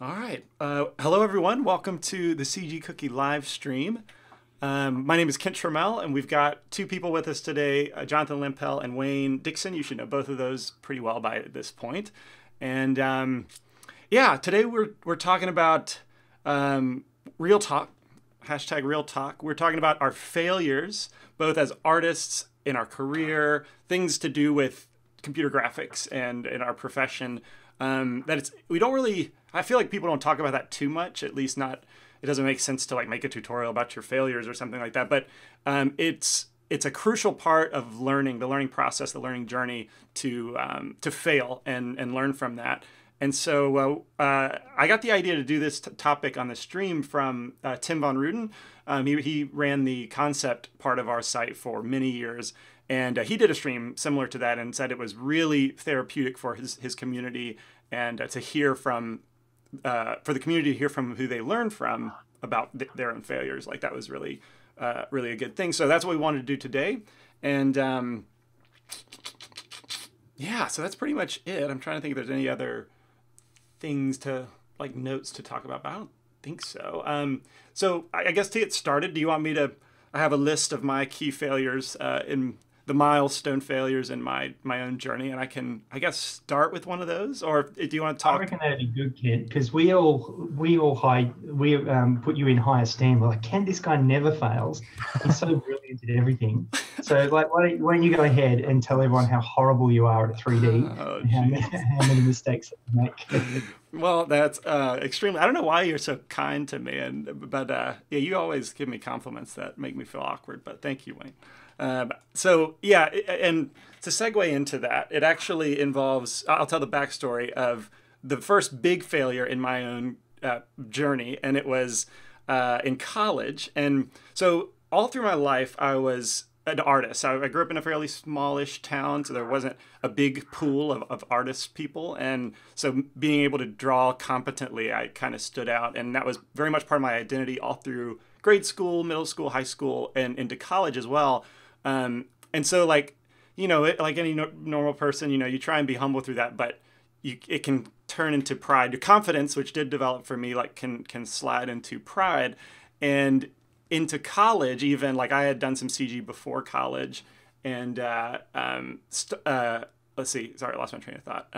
All right. Hello, everyone. Welcome to the CG Cookie live stream. My name is Kent Trammell, and we've got two people with us today, Jonathan Lampel and Wayne Dixon. You should know both of those pretty well by this point. And yeah, today we're talking about real talk, hashtag real talk. We're talking about our failures, both as artists in our career, things to do with computer graphics and in our profession. We don't really, I feel like people don't talk about that too much, at least not, it doesn't make sense to like make a tutorial about your failures or something like that. But it's a crucial part of learning, the learning process, the learning journey to fail and learn from that. And so I got the idea to do this topic on the stream from Tim von Ruden. He ran the concept part of our site for many years. And he did a stream similar to that and said it was really therapeutic for his community and to hear from, for the community to hear from who they learn from about their own failures. Like that was really, really a good thing. So that's what we wanted to do today. And yeah, so that's pretty much it. I'm trying to think if there's any other things to like notes to talk about, but I don't think so. So I guess to get started, do you want me to, I have a list of my key failures in the milestone failures in my own journey, and I can, I guess, start with one of those, or do you want to talk? I reckon that'd be good, Kent, because we put you in high esteem. We're like, Kent, this guy never fails. He's so brilliant at everything. So, like, why don't you go ahead and tell everyone how horrible you are at 3D Oh, and how many mistakes that you make? Well, that's extremely. I don't know why you're so kind to me, but yeah, you always give me compliments that make me feel awkward. But thank you, Wayne. So yeah, and to segue into that, it actually involves. I'll tell the backstory of the first big failure in my own journey, and it was in college. And so all through my life, I was an artist. I grew up in a fairly smallish town, so there wasn't a big pool of artist people. And so being able to draw competently, I kind of stood out. And that was very much part of my identity all through grade school, middle school, high school, and into college as well. And so like, like any normal person, you try and be humble through that, but it can turn into pride. Your confidence, which did develop for me, like can slide into pride. And into college, even like I had done some CG before college, and let's see, sorry, I lost my train of thought.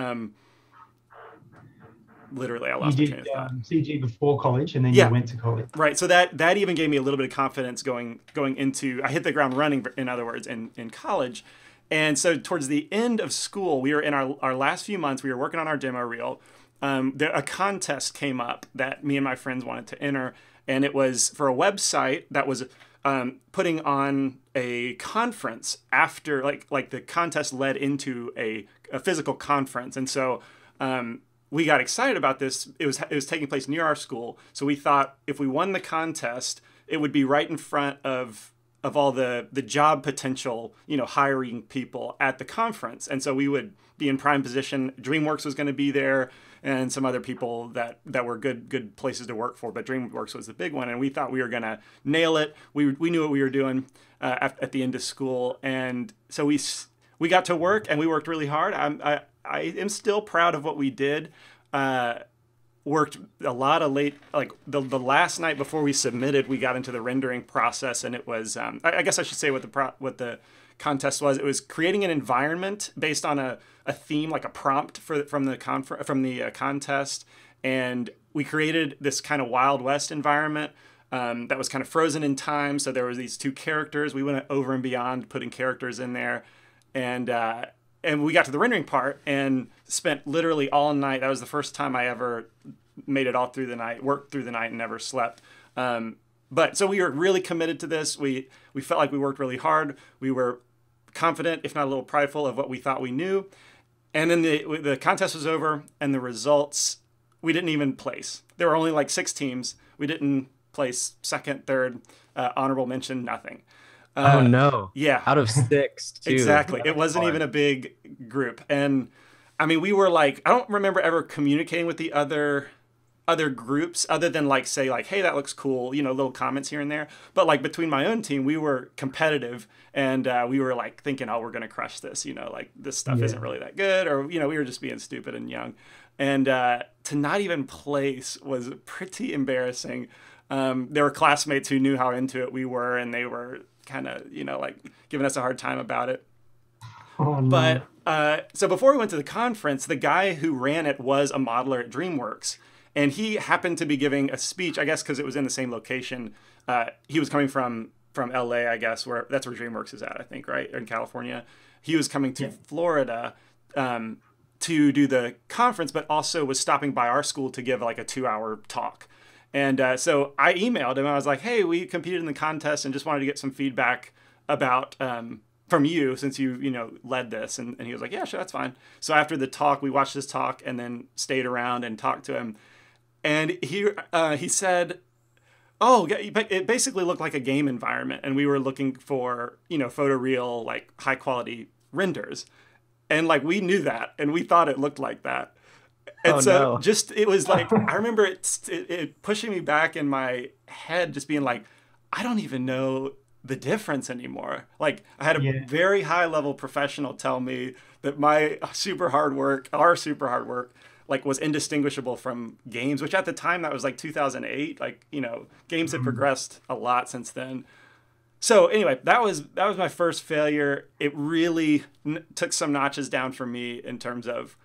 Literally, I You lost my train did of thought. CG before college, and then you Yeah, went to college. right. So that even gave me a little bit of confidence going into. I hit the ground running, in other words, in college. And so towards the end of school, we were in our last few months. We were working on our demo reel. A contest came up that me and my friends wanted to enter, and it was for a website that was putting on a conference after, like the contest led into a physical conference, and so we got excited about this. It was taking place near our school, so we thought if we won the contest, it would be right in front of all the job potential, hiring people at the conference. And so we would be in prime position. DreamWorks was going to be there and some other people that were good places to work for. But DreamWorks was the big one. And we thought we were going to nail it. We knew what we were doing at the end of school. And so we got to work and we worked really hard. I am still proud of what we did. Worked a lot of late, like the last night before we submitted, we got into the rendering process, and it was I guess I should say what the contest was. It was creating an environment based on a theme, like a prompt from the contest, and we created this kind of Wild West environment that was kind of frozen in time. So there was these two characters. We went over and beyond putting characters in there, and we got to the rendering part and spent literally all night. That was the first time I ever made it all through the night, worked through the night, and never slept. But so we were really committed to this. We felt like we worked really hard. We were confident, if not a little prideful, of what we thought we knew. And then the contest was over, and the results, we didn't even place. There were only like 6 teams. We didn't place second, third, honorable mention, nothing. Oh no. Yeah. Out of 6 too. Exactly. It wasn't even a big group. And I mean, we were like, I don't remember ever communicating with the other groups other than like say like, hey, that looks cool, little comments here and there. But like between my own team, we were competitive, and we were like thinking, oh, we're going to crush this, like this stuff isn't really that good, or, we were just being stupid and young. and to not even place was pretty embarrassing. There were classmates who knew how into it we were, and they were kind of, like giving us a hard time about it. Oh, no. But so before we went to the conference, the guy who ran it was a modeler at DreamWorks, and he happened to be giving a speech, I guess because it was in the same location. He was coming from LA, I guess, where that's where DreamWorks is at, I think, right? In California. He was coming to Florida to do the conference, but also was stopping by our school to give like a 2-hour talk. And so I emailed him. I was like, hey, we competed in the contest and just wanted to get some feedback about from you, since you led this. And he was like, yeah, sure, that's fine. So after the talk, we watched this talk and then stayed around and talked to him. And he said, oh, it basically looked like a game environment. And we were looking for, photoreal, like high quality renders. And like, we knew that and we thought it looked like that. And it was like, I remember it pushing me back in my head, just being like, I don't even know the difference anymore. Like, I had a very high level professional tell me that my our super hard work, like was indistinguishable from games, which at the time that was like 2008. Like, games had progressed a lot since then. So anyway, that was my first failure. It really took some notches down for me in terms of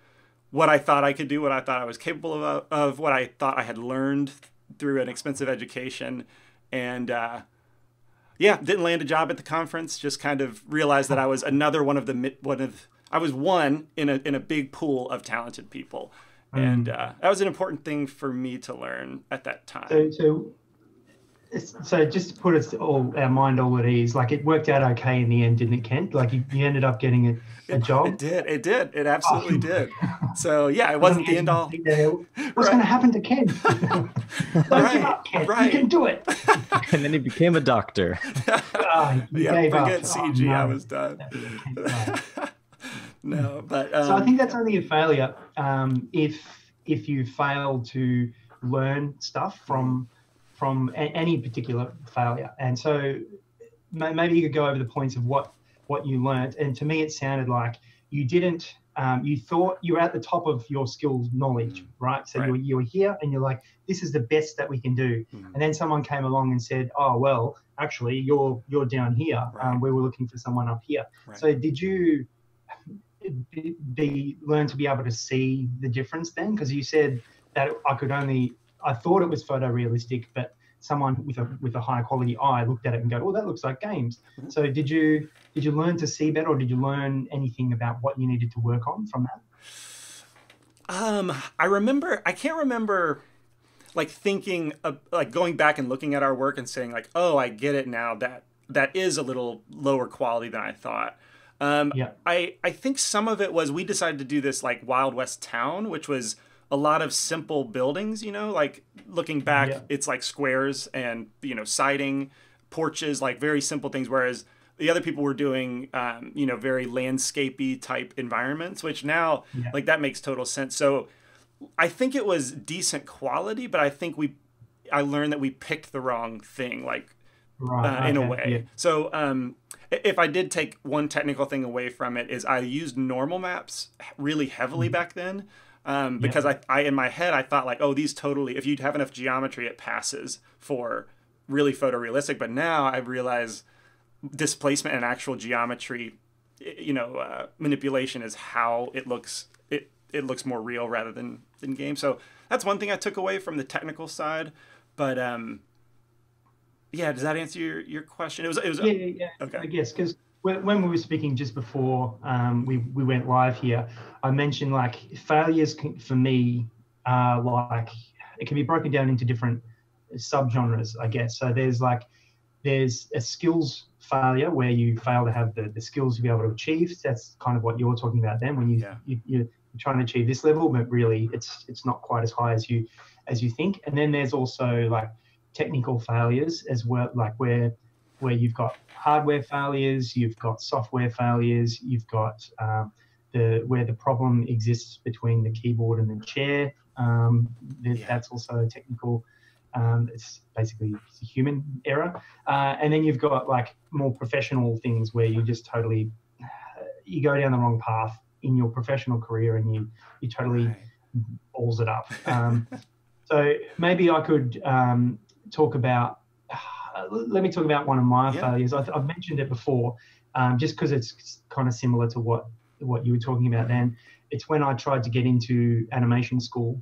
what I thought I could do, what I thought I was capable of, what I thought I had learned through an expensive education. And didn't land a job at the conference, just kind of realized that I was another I was one in a big pool of talented people. And that was an important thing for me to learn at that time. So just to put our mind all at ease, like it worked out okay in the end, didn't it, Kent? Like you ended up getting a job? It did. It absolutely did. So yeah, it wasn't the end all. What's going to happen to Kent? Don't give up, Kent. You can do it. And then he became a doctor. Forget CG. I was done. No, but so I think that's only a failure if you fail to learn stuff from any particular failure. And so maybe you could go over the points of what you learned. And to me, it sounded like you didn't. You thought you were at the top of your skills knowledge, right? So you were here, and you're like, this is the best that we can do. And then someone came along and said, oh well, actually, you're down here. We were looking for someone up here. So did you learn to be able to see the difference then? Because you said that I thought it was photorealistic, but someone with a high quality eye looked at it and go, oh, that looks like games. So did you learn to see better, or did you learn anything about what you needed to work on from that? I can't remember like thinking of, like going back and looking at our work and saying like, oh, I get it now, that is a little lower quality than I thought. I think some of it was we decided to do this like Wild West town, which was a lot of simple buildings, like looking back, it's like squares and, siding, porches, like very simple things. Whereas the other people were doing, very landscapey type environments, which now like that makes total sense. So I think it was decent quality, but I think I learned that we picked the wrong thing, like in a way. Yeah. So if I did take one technical thing away from it is I used normal maps really heavily back then. Because I in my head, I thought like, oh, these totally, if you have enough geometry, it passes for really photorealistic. But now I realize displacement and actual geometry, manipulation is how it looks. It looks more real rather than in game. So that's one thing I took away from the technical side. But does that answer your question? It was okay. I guess because when we were speaking just before we went live here, I mentioned like failures for me are like, it can be broken down into different subgenres, I guess. So there's a skills failure where you fail to have the skills to be able to achieve. That's kind of what you're talking about then, when you're trying to achieve this level, but really it's not quite as high as you think. And then there's also like technical failures as well, like where you've got hardware failures, you've got software failures, you've got where the problem exists between the keyboard and the chair. That's also a technical. It's basically a human error. And then you've got like more professional things where you just totally you go down the wrong path in your professional career, and you totally balls it up. So maybe I could talk about, let me talk about one of my failures. I've mentioned it before, just because it's kind of similar to what you were talking about then. It's when I tried to get into animation school,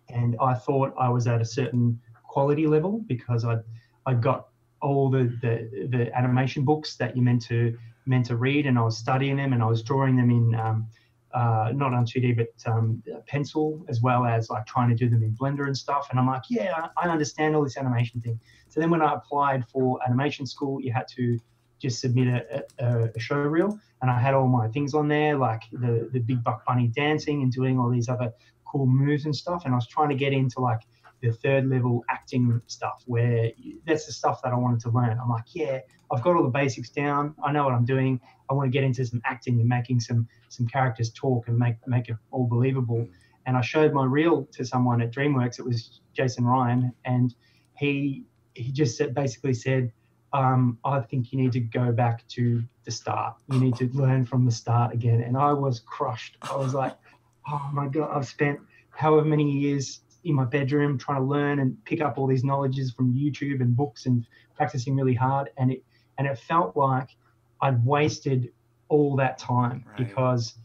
and I thought I was at a certain quality level because I got all the animation books that you're meant to read, and I was studying them, and I was drawing them in not on 2D but pencil, as well as like trying to do them in Blender and stuff. And I'm like, yeah, I understand all this animation thing. So then when I applied for animation school, you had to just submit a show reel, and I had all my things on there, like the Big Buck Bunny dancing and doing all these other cool moves and stuff. And I was trying to get into like the third level acting stuff, where that's the stuff that I wanted to learn. I'm like, yeah, I've got all the basics down. I know what I'm doing. I want to get into some acting and making some characters talk and make it all believable. And I showed my reel to someone at DreamWorks. It was Jason Ryan, and he just basically said, I think you need to go back to the start. You need to learn from the start again. And I was crushed. I was like, oh my God, I've spent however many years in my bedroom trying to learn and pick up all these knowledges from YouTube and books and practicing really hard. And it felt like I'd wasted all that time, because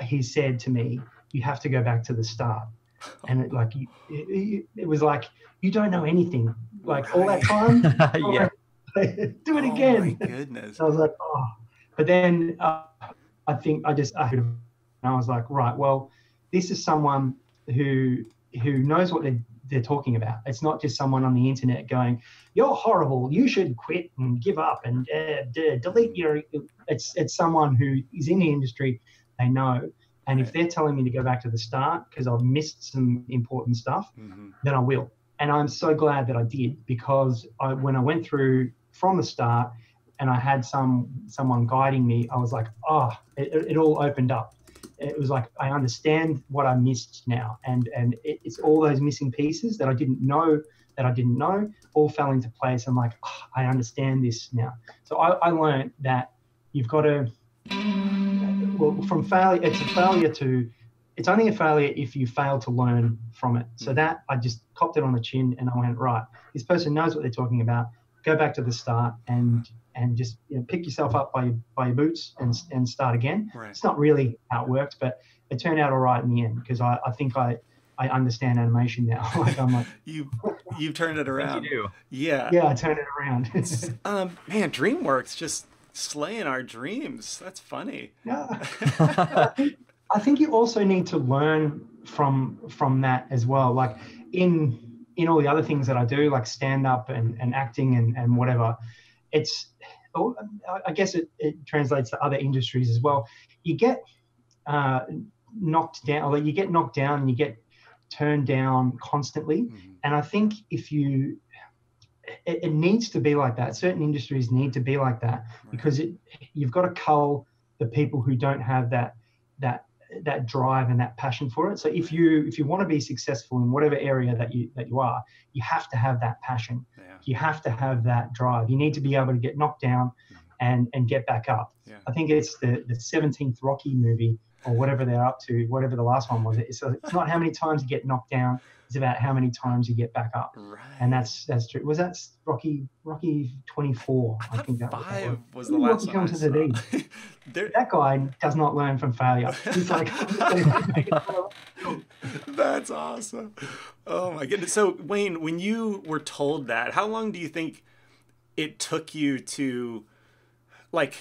he said to me, you have to go back to the start. And it was like, you don't know anything. Like all that time, do it again. Oh my goodness. I was like, oh. But then I think I was like, right, well, this is someone who knows what they're talking about. It's not just someone on the internet going, you're horrible, you should quit and give up and delete your. It's someone who is in the industry, they know. And if they're telling me to go back to the start because I've missed some important stuff, then I will. And I'm so glad that I did, because when I went through from the start and I had someone guiding me, I was like, oh, it all opened up. It was like, I understand what I missed now. And it's all those missing pieces that I didn't know all fell into place. I'm like, oh, I understand this now. So I learned that you've got to, well, from failure, it's only a failure if you fail to learn from it. So that I just copped it on the chin, and I went, right, this person knows what they're talking about. Go back to the start and just pick yourself up by your boots and start again. It's not really how it worked, but it turned out all right in the end, because I think I understand animation now. Like I'm like, you've turned it around. You do. Yeah, I turned it around. Man, DreamWorks just slaying our dreams. That's funny. Yeah. I think you also need to learn from that as well. Like in all the other things that I do, like stand up and acting and whatever, I guess it translates to other industries as well. You get knocked down, or you get knocked down and you get turned down constantly. And I think it needs to be like that. Certain industries need to be like that, because you've got to cull the people who don't have that drive and that passion for it. So if you want to be successful in whatever area that you are, you have to have that passion. You have to have that drive. You need to be able to get knocked down and get back up. I think it's the 17th Rocky movie, or whatever they're up to, whatever the last one was. It's not how many times you get knocked down, it's about how many times you get back up. And that's true. Was that Rocky 24? I think that 5 was the last one I saw. That guy does not learn from failure. He's like, that's awesome. Oh my goodness. So Wayne, when you were told that, how long do you think it took you to like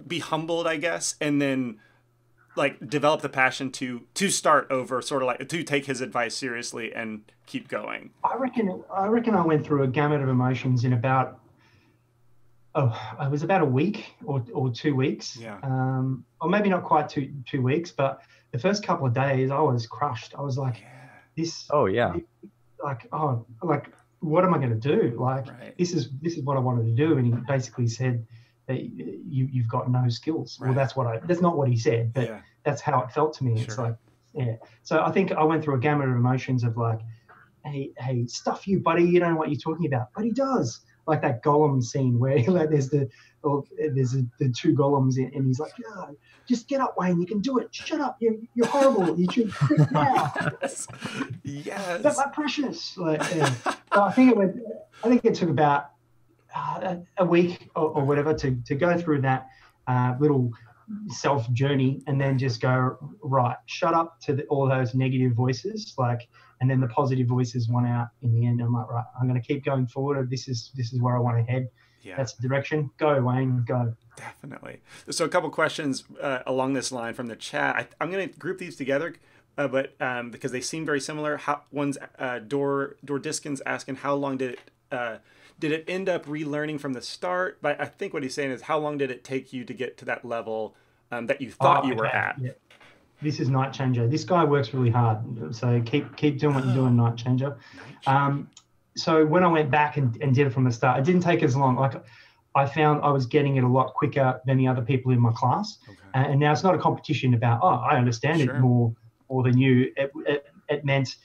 be humbled, I guess, and then like develop the passion to start over, sort of like to take his advice seriously and keep going? I reckon I went through a gamut of emotions in about it was about a week or 2 weeks. Or maybe not quite two weeks, but the first couple of days I was crushed. I was like, like what am I going to do? Like this is what I wanted to do. And he basically said that you've got no skills. Well, that's not what he said, but that's how it felt to me. It's like, So I think I went through a gamut of emotions of like, hey, stuff you, buddy. You don't know what you're talking about. But he does. like that Gollum scene where like there's the two Golems and he's like, yeah, just get up, Wayne, you can do it. Shut up, you're horrible. You should quit now. Yes. That's my precious. Like, yeah. So I think it took about a week or whatever to go through that little self journey, and then just go, right, shut up to all those negative voices, like, and then the positive voices won out in the end. I'm like, right, I'm going to keep going forward. This is where I want to head. Yeah. That's the direction. Go, Wayne, go. Definitely. So a couple questions along this line from the chat. I'm going to group these together, but because they seem very similar. One's Dixon's asking, how long did it end up relearning from the start? But I think what he's saying is, how long did it take you to get to that level that you thought you were at? Yeah. This is Night Changer. This guy works really hard. So keep doing what you're doing, Night Changer. So when I went back and did it from the start, it didn't take as long. Like, I found I was getting it a lot quicker than the other people in my class. Okay. And now it's not a competition about, I understand it more than you. It meant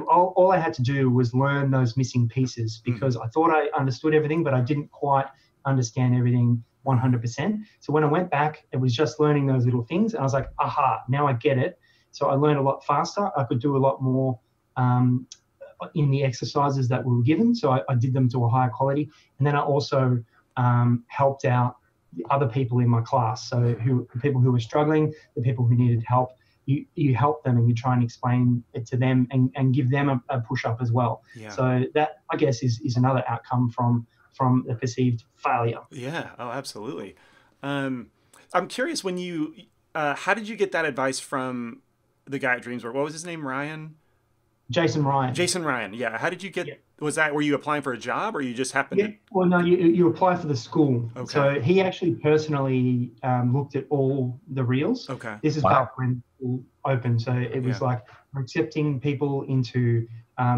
all I had to do was learn those missing pieces, because I thought I understood everything, but I didn't quite understand everything 100%. So when I went back, it was just learning those little things. And I was like, aha, now I get it. So I learned a lot faster. I could do a lot more in the exercises that we were given. So I did them to a higher quality. And then I also helped out the other people in my class. So the people who were struggling, the people who needed help, you help them and you try and explain it to them and give them a push up as well. Yeah. So that, I guess, is another outcome from the perceived failure. Yeah. Oh, absolutely. I'm curious, when you, how did you get that advice from the guy at Dreamswork? What was his name? Ryan? Jason Ryan. Jason Ryan. Yeah. How did you get, was that, were you applying for a job, or you just happened to? Well, no, you apply for the school. Okay. So he actually personally looked at all the reels. Okay. This is back when school opened. So it was like, we're accepting people into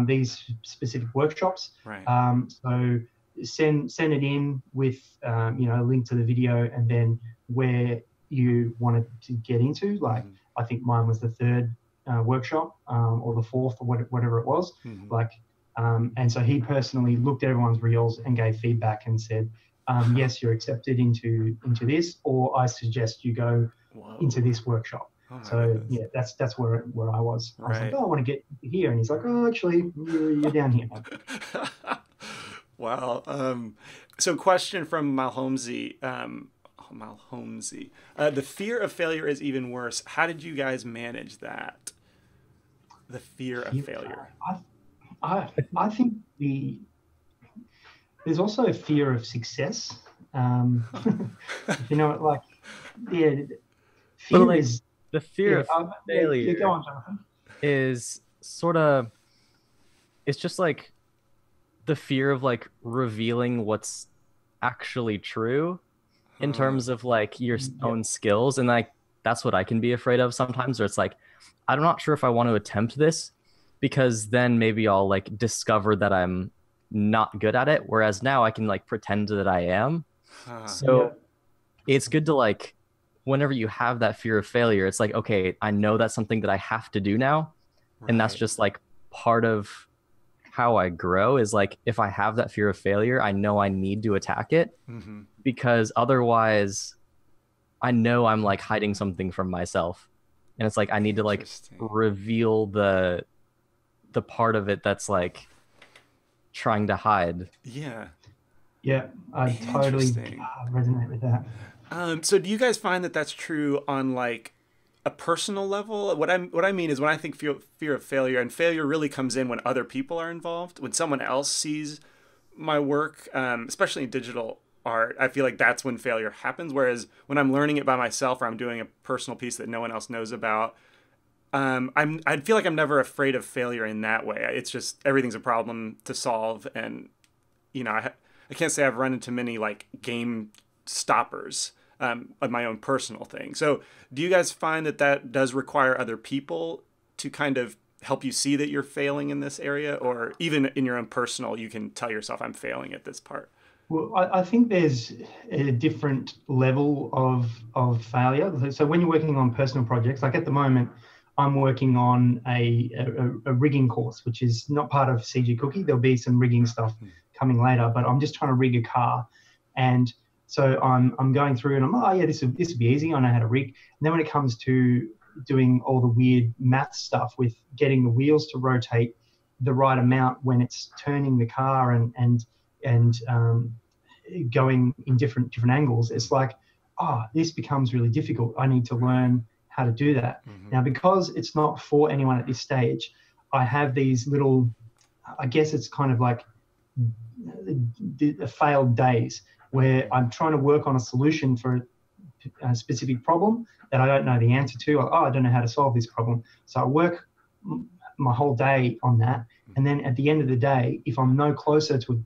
these specific workshops. Right. So send it in with a link to the video, and then where you wanted to get into. Like, I think mine was the third workshop or the fourth, or whatever it was. And so he personally looked at everyone's reels and gave feedback and said, yes, you're accepted into this, or I suggest you go into this workshop. So yeah, that's where I was. I was like, I want to get here, and he's like, oh, actually, you're down here. Wow. So question from Malholmesy. The fear of failure is even worse. How did you guys manage that? The fear of failure. I think there's also a fear of success. Fear is the fear of failure. Go on, Jonathan. Is sort of, it's just like the fear of like revealing what's actually true in terms of like your own skills. And like, that's what I can be afraid of sometimes, where it's like, I'm not sure if I want to attempt this, because then maybe I'll like discover that I'm not good at it. Whereas now I can like pretend that I am. So it's good to like, whenever you have that fear of failure, it's like, okay, I know that's something that I have to do now. Right. And that's just like part of how I grow, is like, if I have that fear of failure, I know I need to attack it, because otherwise I know I'm like hiding something from myself. And it's like, I need to like reveal the part of it that's like trying to hide. Yeah. Yeah, I totally resonate with that. So do you guys find that that's true on like a personal level? What I mean is, when I think fear of failure, and failure really comes in when other people are involved, when someone else sees my work, especially in digital art, I feel like that's when failure happens. Whereas when I'm learning it by myself, or I'm doing a personal piece that no one else knows about, I feel like I'm never afraid of failure in that way. It's just, everything's a problem to solve. And, I can't say I've run into many like game stoppers of my own personal thing. So do you guys find that does require other people to kind of help you see that you're failing in this area, or even in your own personal, you can tell yourself, I'm failing at this part? Well, I think there's a different level of failure. So when you're working on personal projects, like at the moment, I'm working on a rigging course, which is not part of CG Cookie. There'll be some rigging stuff coming later, but I'm just trying to rig a car. And so I'm going through and I'm, oh yeah, this would be easy. I know how to rig. And then when it comes to doing all the weird math stuff with getting the wheels to rotate the right amount when it's turning the car and going in different angles, it's like, oh, this becomes really difficult. I need to learn how to do that. Now, because it's not for anyone at this stage, I have these little, I guess it's kind of like the failed days where I'm trying to work on a solution for a specific problem that I don't know the answer to. Oh, I don't know how to solve this problem. So I work my whole day on that. And then at the end of the day, if I'm no closer to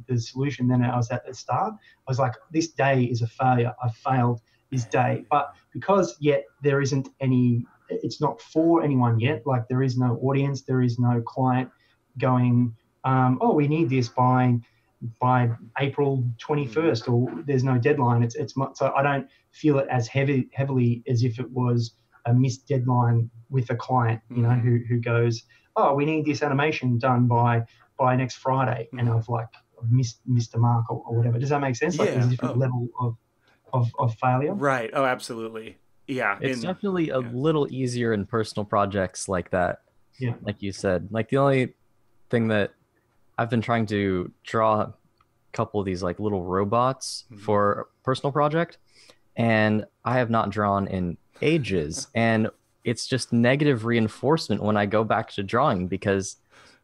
the solution than I was at the start, I was like, this day is a failure. I failed this day. But because yet there isn't any, it's not for anyone yet. Like there is no audience, there is no client going, oh, we need this by April 21st, or there's no deadline. So I don't feel it as heavily as if it was a missed deadline with a client, you know, who goes, oh, we need this animation done by next Friday, and I've like missed the mark or whatever. Does that make sense? Like there's a different level of failure. Right. Oh, absolutely. Yeah. It's definitely a little easier in personal projects like that. Yeah. Like you said, like the only thing that I've been trying to draw a couple of these like little robots for a personal project, and I have not drawn in ages. And it's just negative reinforcement when I go back to drawing, because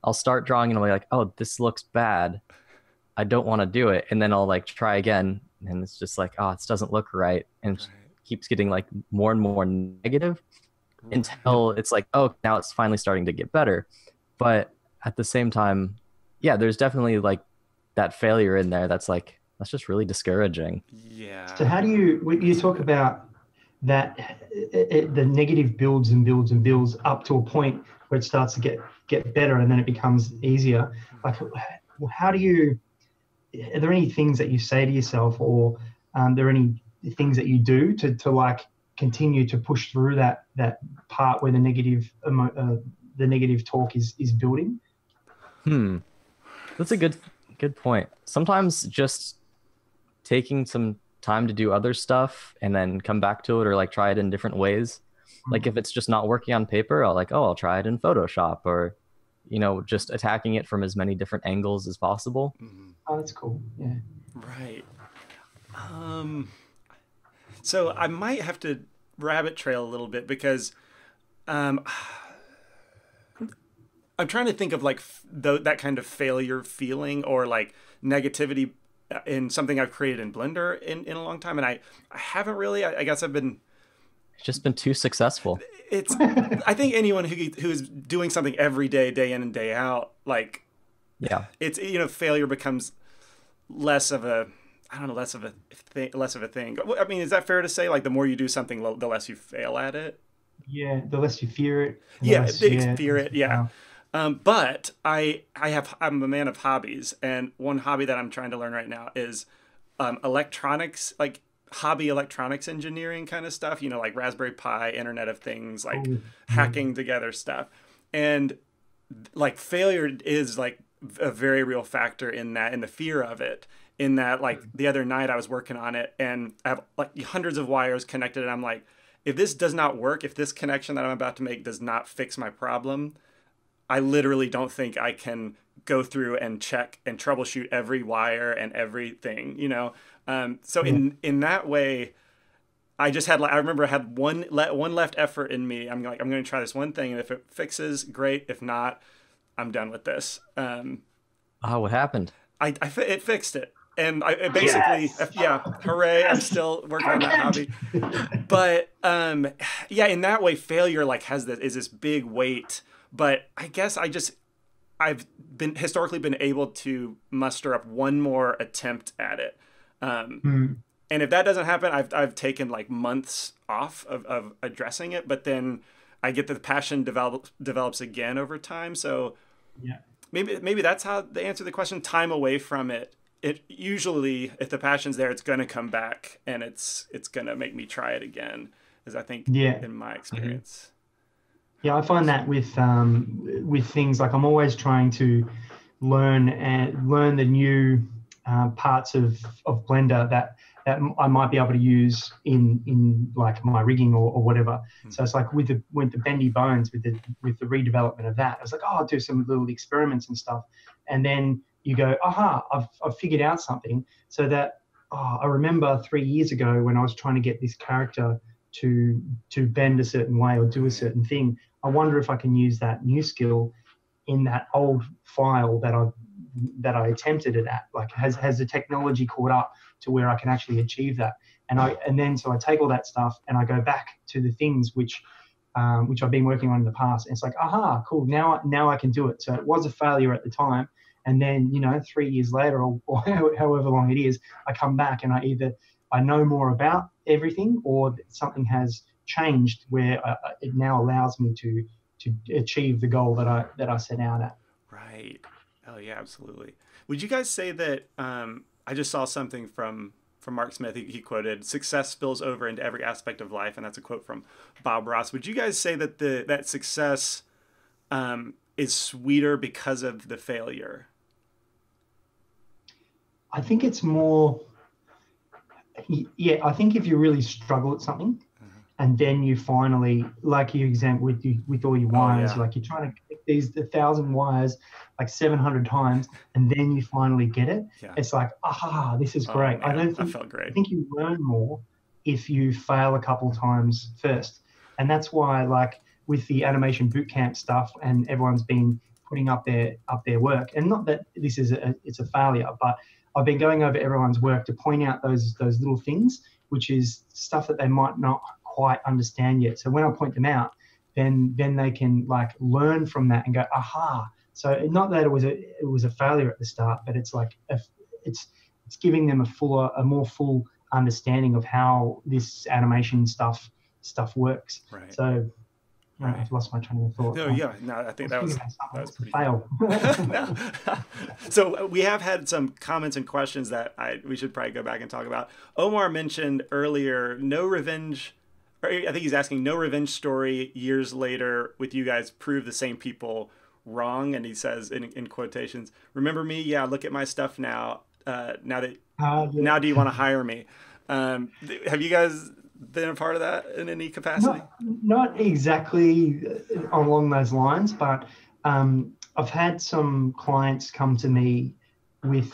I'll start drawing and I'll be like, oh, this looks bad. I don't want to do it. And then I'll like try again. And it's just like, oh, this doesn't look right. And it keeps getting like more and more negative until it's like, oh, now it's finally starting to get better. But at the same time, yeah, there's definitely like that failure in there. That's just really discouraging. Yeah. So how do you talk about that the negative builds and builds and builds up to a point where it starts to get better and then it becomes easier? Like, how do you, are there any things that you say to yourself, or there are any things that you do to like continue to push through that part where the negative talk is building? That's a good point. Sometimes just taking some time to do other stuff and then come back to it, or like try it in different ways. Like if it's just not working on paper, I'll try it in Photoshop, or, you know, just attacking it from as many different angles as possible. Oh, that's cool. Yeah. Right. So I might have to rabbit trail a little bit, because I'm trying to think of like that kind of failure feeling or like negativity in something I've created in Blender in a long time. And I haven't really, I guess I've been... It's just been too successful. I think anyone who's doing something every day, day in and day out, like, yeah, it's, you know, failure becomes less of a thing. I mean, is that fair to say? Like the more you do something, the less you fail at it? Yeah, the less you fear it. Fear it. Yeah. But I'm a man of hobbies, and one hobby that I'm trying to learn right now is electronics, like hobby electronics engineering kind of stuff, you know, like Raspberry Pi, Internet of Things, like hacking together stuff. And like failure is like a very real factor in that, in the fear of it, in that like the other night I was working on it and I have like hundreds of wires connected, and I'm like, if this does not work, if this connection that I'm about to make does not fix my problem, I literally don't think I can go through and check and troubleshoot every wire and everything, you know? So in that way, I remember I had one left effort in me. I'm like, I'm going to try this one thing, and if it fixes, great. If not, I'm done with this. What happened? It fixed it. And it basically, hooray, I'm still working on that hobby. But in that way, failure like is this big weight. But I guess I've historically been able to muster up one more attempt at it. And if that doesn't happen, I've taken like months off of addressing it, but then I get the passion develops again over time. So yeah, maybe that's how they answer the question. Time away from it. It usually, if the passion's there, it's going to come back, and it's going to make me try it again, is I think in my experience. Yeah, I find that with things like I'm always trying to learn the new parts of Blender that I might be able to use in like my rigging or whatever. So it's like with the bendy bones, with the redevelopment of that, I was like, oh, I'll do some little experiments and stuff, and then you go, aha, I've figured out something. So that I remember 3 years ago when I was trying to get this character to bend a certain way or do a certain thing. I wonder if I can use that new skill in that old file that I attempted it at. Like, has the technology caught up to where I can actually achieve that? And then so I take all that stuff and I go back to the things which I've been working on in the past. And it's like, aha, cool. Now I can do it. So it was a failure at the time. And then, 3 years later or however long it is, I come back and I know more about everything, or something has changed where it now allows me to achieve the goal that I set out at. Right. Oh yeah, absolutely. Would you guys say that, I just saw something from Mark Smith. He quoted, "Success spills over into every aspect of life," and that's a quote from Bob Ross. Would you guys say that that success is sweeter because of the failure? I think it's more, I think if you really struggle at something, and then you finally, like your example with all your wires, like you're trying to connect these 1,000 wires like 700 times, and then you finally get it. Yeah. It's like, aha, this is great. Man, that felt great. I think you learn more if you fail a couple of times first, and that's why, like with the animation bootcamp stuff, and everyone's been putting up their work, and not that this is it's a failure, but I've been going over everyone's work to point out those little things, which is stuff that they might not quite understand yet. So when I point them out, then they can like learn from that and go, aha. So not that it was a failure at the start, but it's like it's giving them a more full understanding of how this animation stuff works. Right. So I've lost my train of thought. No, I think that was pretty fail. No. So we have had some comments and questions that we should probably go back and talk about. Omar mentioned earlier, no revenge. I think he's asking, no revenge story years later with you guys prove the same people wrong. And he says in quotations, "Remember me? Yeah, look at my stuff now. Now do you want to hire me?" Have you guys been a part of that in any capacity? Not exactly along those lines, but I've had some clients come to me with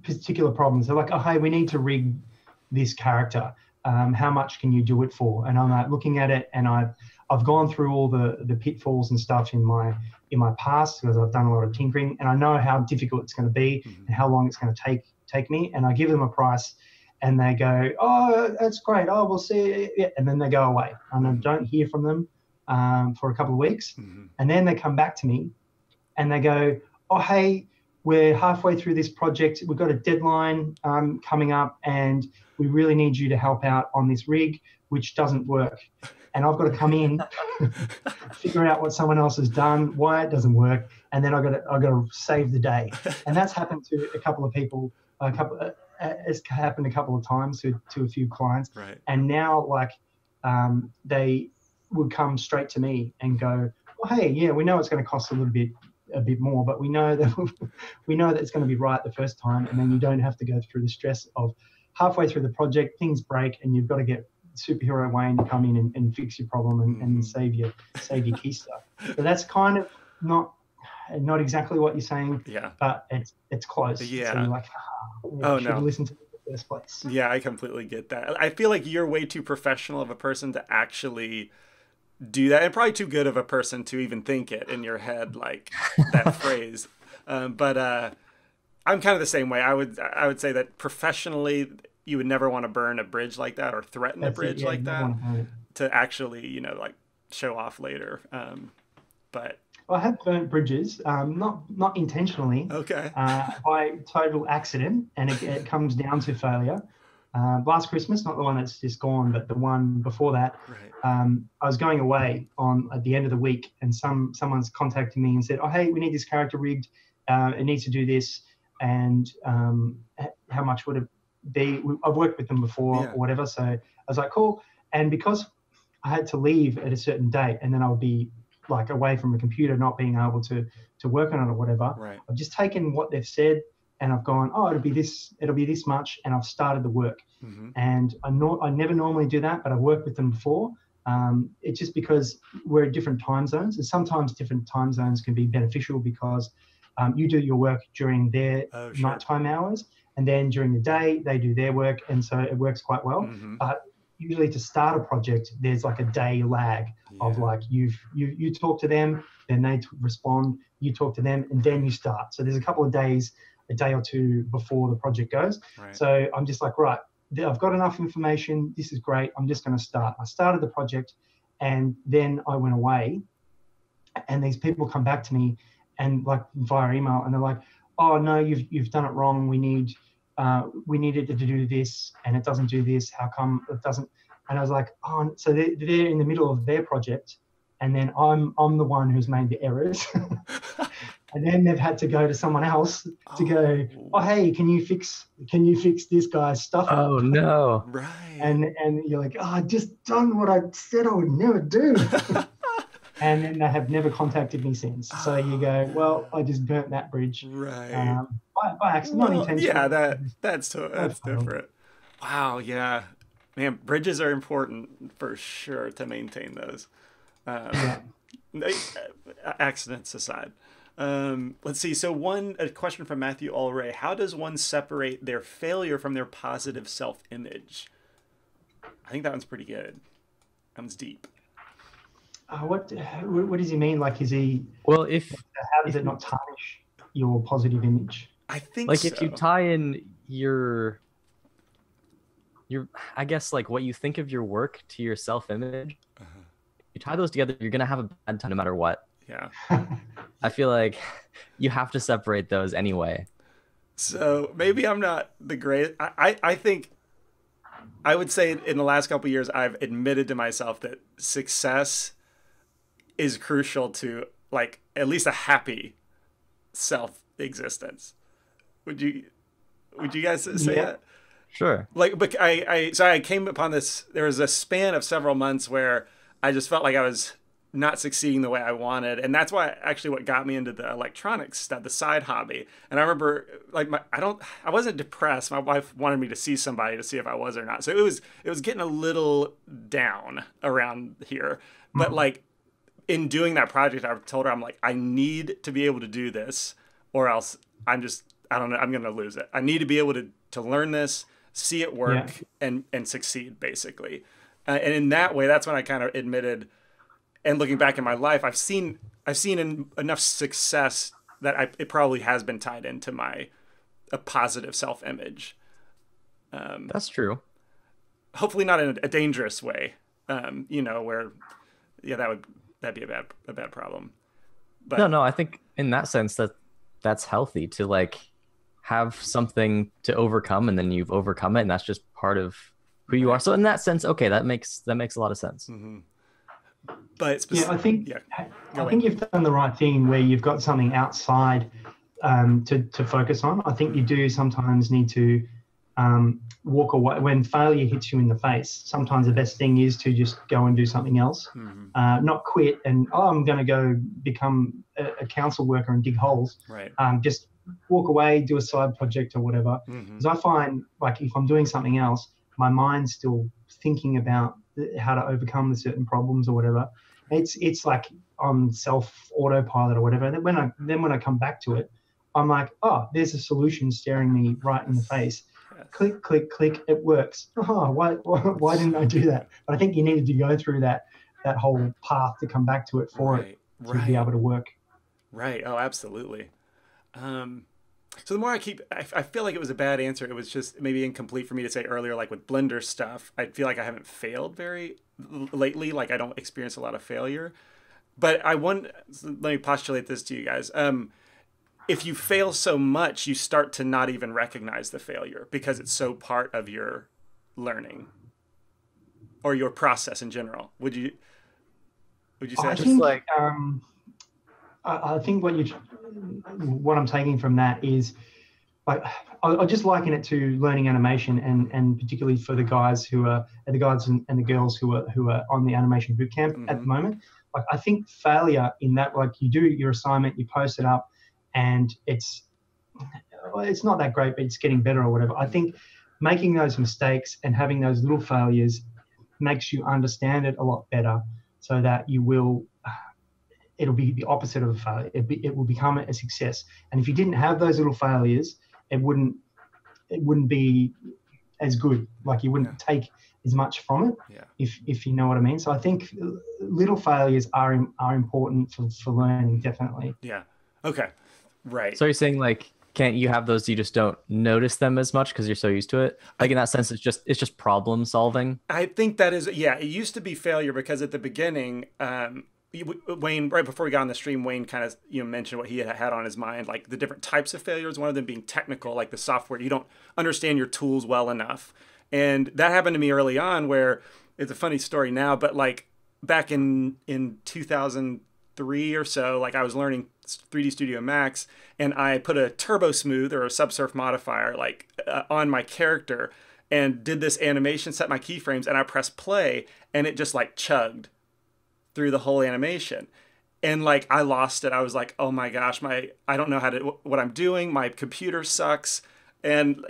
particular problems. They're like, "Oh, hey, we need to rig this character. How much can you do it for?" And I'm like looking at it, and I've gone through all the pitfalls and stuff in my past, because I've done a lot of tinkering, and I know how difficult it's going to be and how long it's going to take me. And I give them a price, and they go, "Oh, that's great. Oh, we'll see." Yeah. And then they go away, and I don't hear from them for a couple of weeks. And then they come back to me, and they go, "Oh, hey, we're halfway through this project. We've got a deadline coming up, and we really need you to help out on this rig, which doesn't work." And I've got to come in, figure out what someone else has done, why it doesn't work, and then I've got to save the day. And that's happened to a couple of people. It's happened a couple of times to a few clients. Right. And now, like, they would come straight to me and go, "Well, hey, yeah, we know it's going to cost a bit more, but we know that it's going to be right the first time, and then you don't have to go through the stress of halfway through the project, things break, and you've got to get superhero Wayne to come in and fix your problem and save your key stuff." So that's kind of not exactly what you're saying, but it's close. Yeah. So you're like, should listen to it in the first place. Yeah, I completely get that. I feel like you're way too professional of a person to actually do that, and probably too good of a person to even think it in your head, like that phrase. But I'm kind of the same way. I would say that professionally, you would never want to burn a bridge like that or threaten a bridge like that to actually, like show off later. But I have burnt bridges, not intentionally. Okay. By total accident, and it comes down to failure. Last Christmas, not the one that's just gone, but the one before that. Right. I was going away at the end of the week, and someone's contacted me and said, "Oh, hey, we need this character rigged. It needs to do this, and how much would it be?" I've worked with them before or whatever, so I was like, cool. And because I had to leave at a certain date, and then I'll be like away from a computer, not being able to work on it or whatever. Right. I've just taken what they've said and I've gone, oh, it'll be this much, and I've started the work. And I never normally do that, but I've worked with them before. It's just because we're at different time zones, and sometimes different time zones can be beneficial because you do your work during their nighttime hours, and then during the day they do their work, and so it works quite well. But usually to start a project, there's like a day lag of like you talk to them, then they respond, you talk to them, and then you start. So there's a couple of days, a day or two before the project goes. So I'm just like, right, I've got enough information. This is great. I'm just going to start. I started the project, and then I went away, and these people come back to me, and like via email, and they're like, "Oh no, you've done it wrong. We needed it to do this, and it doesn't do this. How come it doesn't?" And I was like, "Oh," so they're in the middle of their project, and then I'm the one who's made the errors. And then they've had to go to someone else to go, oh, hey, can you fix this guy's stuff? Oh, no. Right. And you're like, oh, I just done what I said I would never do. And then they have never contacted me since. So you go, well, I just burnt that bridge. Right. By accident, not intentionally. Yeah, that's different. Wow, yeah. Man, bridges are important for sure to maintain those. Accidents aside. Let's see. So a question from Matthew Allray. How does one separate their failure from their positive self-image? I think that one's pretty good. That one's deep. What does he mean? Like, is he... Well, how does it not tarnish your positive image? I think like so. If you tie in your, I guess, like what you think of your work to your self-image, you tie those together, you're going to have a bad time no matter what. Yeah. I feel like you have to separate those anyway. So maybe I'm not the great. I think I would say in the last couple of years, I've admitted to myself that success is crucial to like at least a happy self existence. Would you guys say that? Sure. Like, but I came upon this. There was a span of several months where I just felt like I was not succeeding the way I wanted, and that's why actually what got me into the electronics stuff, the side hobby. And I remember like I wasn't depressed. My wife wanted me to see somebody to see if I was or not. So it was getting a little down around here. But like in doing that project, I told her, I'm like, I need to be able to do this, or else I don't know, I'm gonna lose it. I need to be able to learn this, see it work, and succeed basically. And in that way, that's when I kind of admitted. And looking back in my life, I've seen enough success that it probably has been tied into a positive self-image. That's true. Hopefully not in a dangerous way, where, that'd be a bad problem. But No, I think in that sense that's healthy to like have something to overcome, and then you've overcome it, and that's just part of who you are. So in that sense, okay, that makes a lot of sense. Mm-hmm. But I think you've done the right thing where you've got something outside to focus on. I think you do sometimes need to walk away when failure hits you in the face. Sometimes the best thing is to just go and do something else, not quit and I'm going to go become a council worker and dig holes. Right. Just walk away, do a side project or whatever. Because I find like if I'm doing something else, my mind's still thinking about how to overcome the certain problems or whatever. It's like on self autopilot or whatever. And then when I come back to it, I'm like, oh, there's a solution staring me right in the face. Yes. Click, click, click. It works. Oh, why didn't I do that? But I think you needed to go through that whole path to come back to it for it to be able to work. Right. Oh, absolutely. So the more I feel like it was a bad answer. It was just maybe incomplete for me to say earlier, like with Blender stuff, I feel like I haven't failed very lately. Like I don't experience a lot of failure, but let me postulate this to you guys. If you fail so much, you start to not even recognize the failure because it's so part of your learning or your process in general. Would you say? I think what I'm taking from that is, like, I'll just liken it to learning animation, and particularly for the guys and the girls who are on the animation bootcamp at the moment. Like, I think failure in that, like, you do your assignment, you post it up, and it's not that great, but it's getting better or whatever. I think making those mistakes and having those little failures makes you understand it a lot better, so that you will, it'll be the opposite of a failure. It will become a success. And if you didn't have those little failures, it wouldn't be as good. Like, you wouldn't take as much from it, if you know what I mean. So I think little failures are important for learning, definitely. Yeah. Okay. Right. So you're saying, like, can't you have those, you just don't notice them as much because you're so used to it? Like, in that sense, it's just problem solving. I think that is, it used to be failure, because at the beginning, Wayne, right before we got on the stream, Wayne kind of mentioned what he had on his mind, like the different types of failures. One of them being technical, like the software, you don't understand your tools well enough. And that happened to me early on, where it's a funny story now, but like back in 2003 or so, like I was learning 3D Studio Max, and I put a turbo smooth or a subsurf modifier like on my character, and did this animation, set my keyframes, and I pressed play, and it just like chugged through the whole animation. And like I lost it. I was like, oh my gosh, I don't know what I'm doing. My computer sucks. And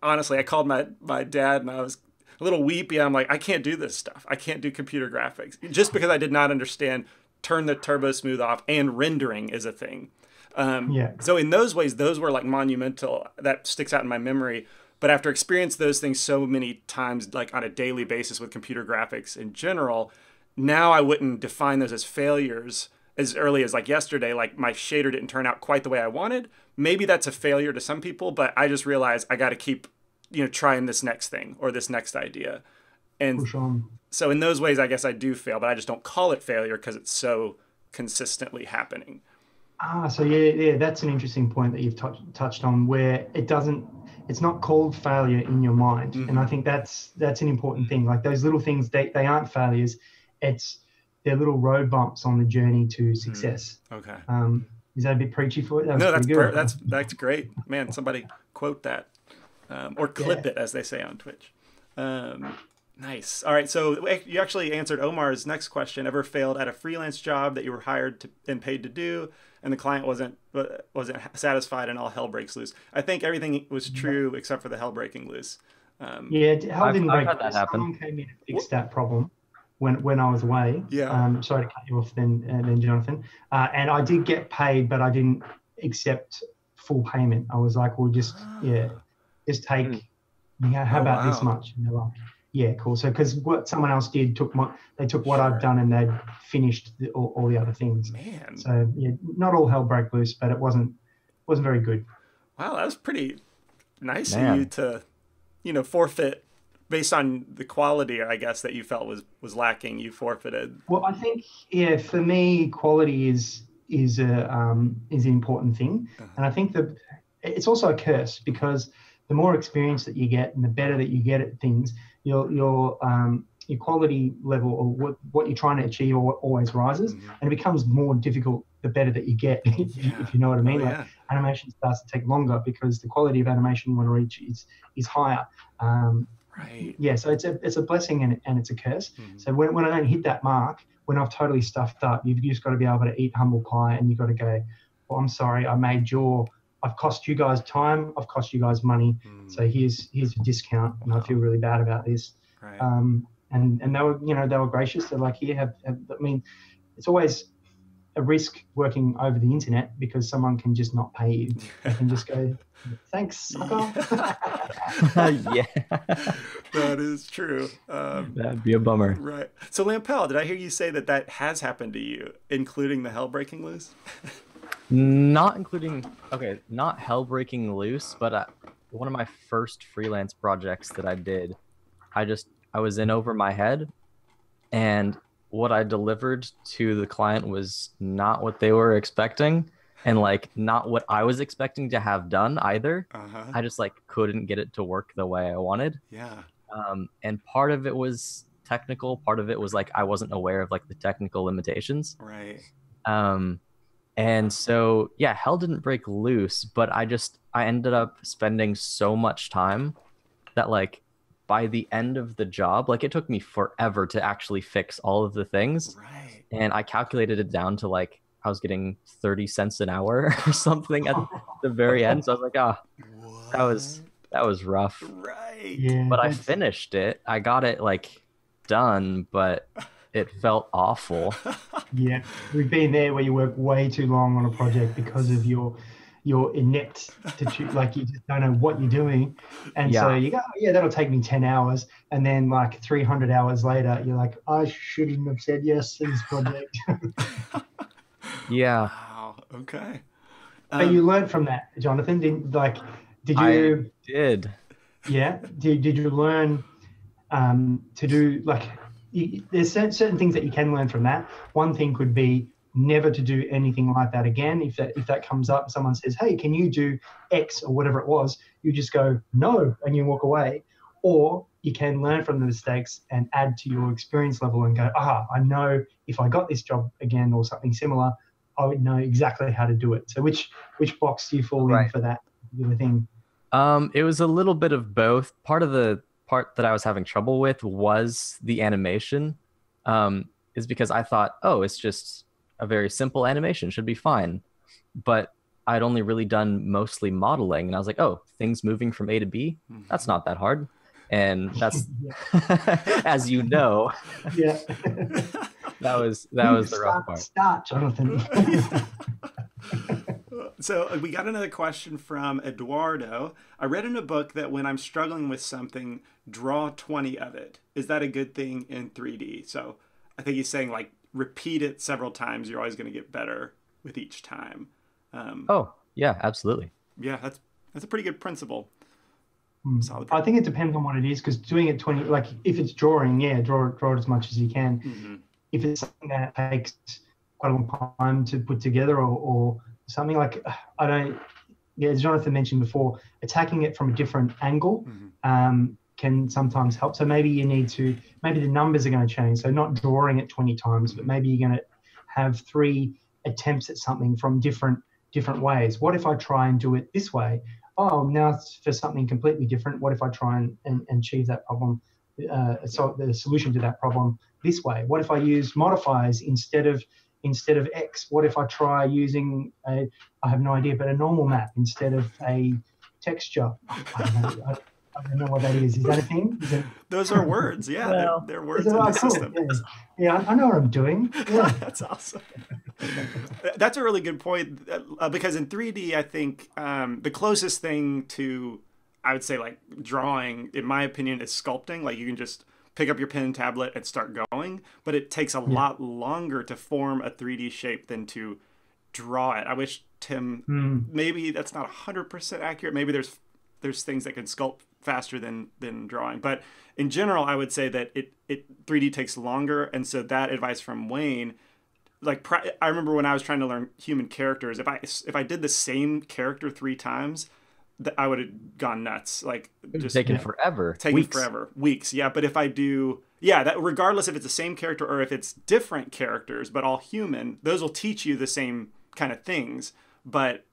honestly, I called my dad, and I was a little weepy. I'm like, I can't do this stuff. I can't do computer graphics, just because I did not understand turn the turbo smooth off, and rendering is a thing. So in those ways, those were like monumental. That sticks out in my memory. But after experiencing those things so many times, like on a daily basis with computer graphics in general, now I wouldn't define those as failures as early as like yesterday. Like, my shader didn't turn out quite the way I wanted. Maybe that's a failure to some people, but I just realized I got to keep, trying this next thing or this next idea. And so in those ways, I guess I do fail, but I just don't call it failure because it's so consistently happening. So yeah, that's an interesting point that you've touched on, where it's not called failure in your mind. Mm-hmm. And I think that's an important thing. Like, those little things, they aren't failures. They're little road bumps on the journey to success. Okay. Is that a bit preachy for it? No, that's great. Man, somebody quote that. Or clip it, as they say on Twitch. Nice. All right. So you actually answered Omar's next question. Ever failed at a freelance job that you were hired and paid to do, and the client wasn't satisfied, and all hell breaks loose? I think everything was true except for the hell breaking loose. Hell didn't break loose. Someone came in and fixed that problem when I was away. Yeah. Sorry to cut you off then Jonathan. And I did get paid, but I didn't accept full payment. I was like, well, just take, how about this much? And they're like, yeah, cool. So, because what someone else did they took what I've done, and they'd finished all the other things. Man. So yeah, not all hell broke loose, but it wasn't very good. Wow, that was pretty nice of you to, forfeit based on the quality, I guess, that you felt was lacking. You forfeited. Well, I think for me, quality is an important thing, and I think that it's also a curse, because the more experience that you get and the better that you get at things, your quality level, or what you're trying to achieve, always rises, and it becomes more difficult the better that you get. If you know what I mean. Animation starts to take longer because the quality of animation you want to reach is higher. Right. Yeah. So it's a blessing and it's a curse. So when I don't hit that mark, when I've totally stuffed up, you've just got to be able to eat humble pie, and you've got to go, well, I'm sorry, I've cost you guys time, I've cost you guys money, so here's a discount, and I feel really bad about this. Right. And they were gracious. They're like, here, I mean, it's always a risk working over the internet, because someone can just not pay you. They can just go, thanks, sucker. Yeah. That is true. That'd be a bummer. Right. So Lampel, did I hear you say that has happened to you, including the hell breaking loose? Not hell breaking loose, but one of my first freelance projects that I did, I was in over my head, and what I delivered to the client was not what they were expecting, and like not what I was expecting to have done either. I just like couldn't get it to work the way I wanted. Yeah. And part of it was technical, part of it was like I wasn't aware of like the technical limitations. Right. And so, yeah, hell didn't break loose, but I ended up spending so much time that like by the end of the job, like it took me forever to actually fix all of the things. Right. And I calculated it down to like I was getting 30 cents an hour or something at the very end. So I was like, ah, that was rough. Right. Yeah, But I finished it. I got it like done, but it felt awful. yeah. We've been there where you work way too long on a project because of your inept like you just don't know what you're doing, and so you go, oh, yeah, that'll take me 10 hours, and then like 300 hours later you're like, I shouldn't have said yes to this project. Yeah. Wow. Okay. But you learned from that, Jonathan. Did you? I did. Yeah. Did you learn to do like? There's certain things that you can learn from that. One thing could be never to do anything like that again. If that comes up, someone says, hey, can you do X or whatever it was, you just go no and you walk away. Or you can learn from the mistakes and add to your experience level and go, I know if I got this job again or something similar, I would know exactly how to do it. So which box do you fall in for that particular thing? It was a little bit of both. Part that I was having trouble with was the animation, is because I thought, oh, it's just a very simple animation, should be fine. But I'd only really done mostly modeling, and I was like, oh, things moving from A to B, that's not that hard. And that's, as you know, yeah, that was the rough part. Start, Jonathan. So we got another question from Eduardo. I read in a book that when I'm struggling with something, draw 20 of it. Is that a good thing in 3D? So I think he's saying like repeat it several times. You're always going to get better with each time. Oh yeah, absolutely. Yeah, that's a pretty good principle. Solid. I think it depends on what it is, because doing it 20, like if it's drawing, yeah, draw it as much as you can. If it's something that takes quite a long time to put together or something like, as Jonathan mentioned before, attacking it from a different angle can sometimes help. So maybe the numbers are going to change. So not drawing it 20 times, but maybe you're going to have 3 attempts at something from different ways. What if I try and do it this way? Oh, now it's for something completely different. What if I try and achieve that problem, so the solution to that problem this way? What if I use modifiers instead of X? What if I try using I have no idea, but a normal map instead of a texture? I don't know what that is. Is that a thing? Those are words. Yeah, well, they're words in the system. Yeah, I know what I'm doing. Yeah. That's awesome. That's a really good point, because in 3D, I think the closest thing to, I would say, like drawing, in my opinion, is sculpting. Like you can just pick up your pen and tablet and start going, but it takes a lot longer to form a 3D shape than to draw it. I wish, Tim, maybe that's not 100% accurate. Maybe there's things that can sculpt faster than drawing, but in general, I would say that it 3D takes longer. And so that advice from Wayne, like I remember when I was trying to learn human characters, if I did the same character 3 times, I would have gone nuts. Like just taken forever. Weeks. Yeah. But if I do, that regardless if it's the same character or if it's different characters, but all human, those will teach you the same kind of things, but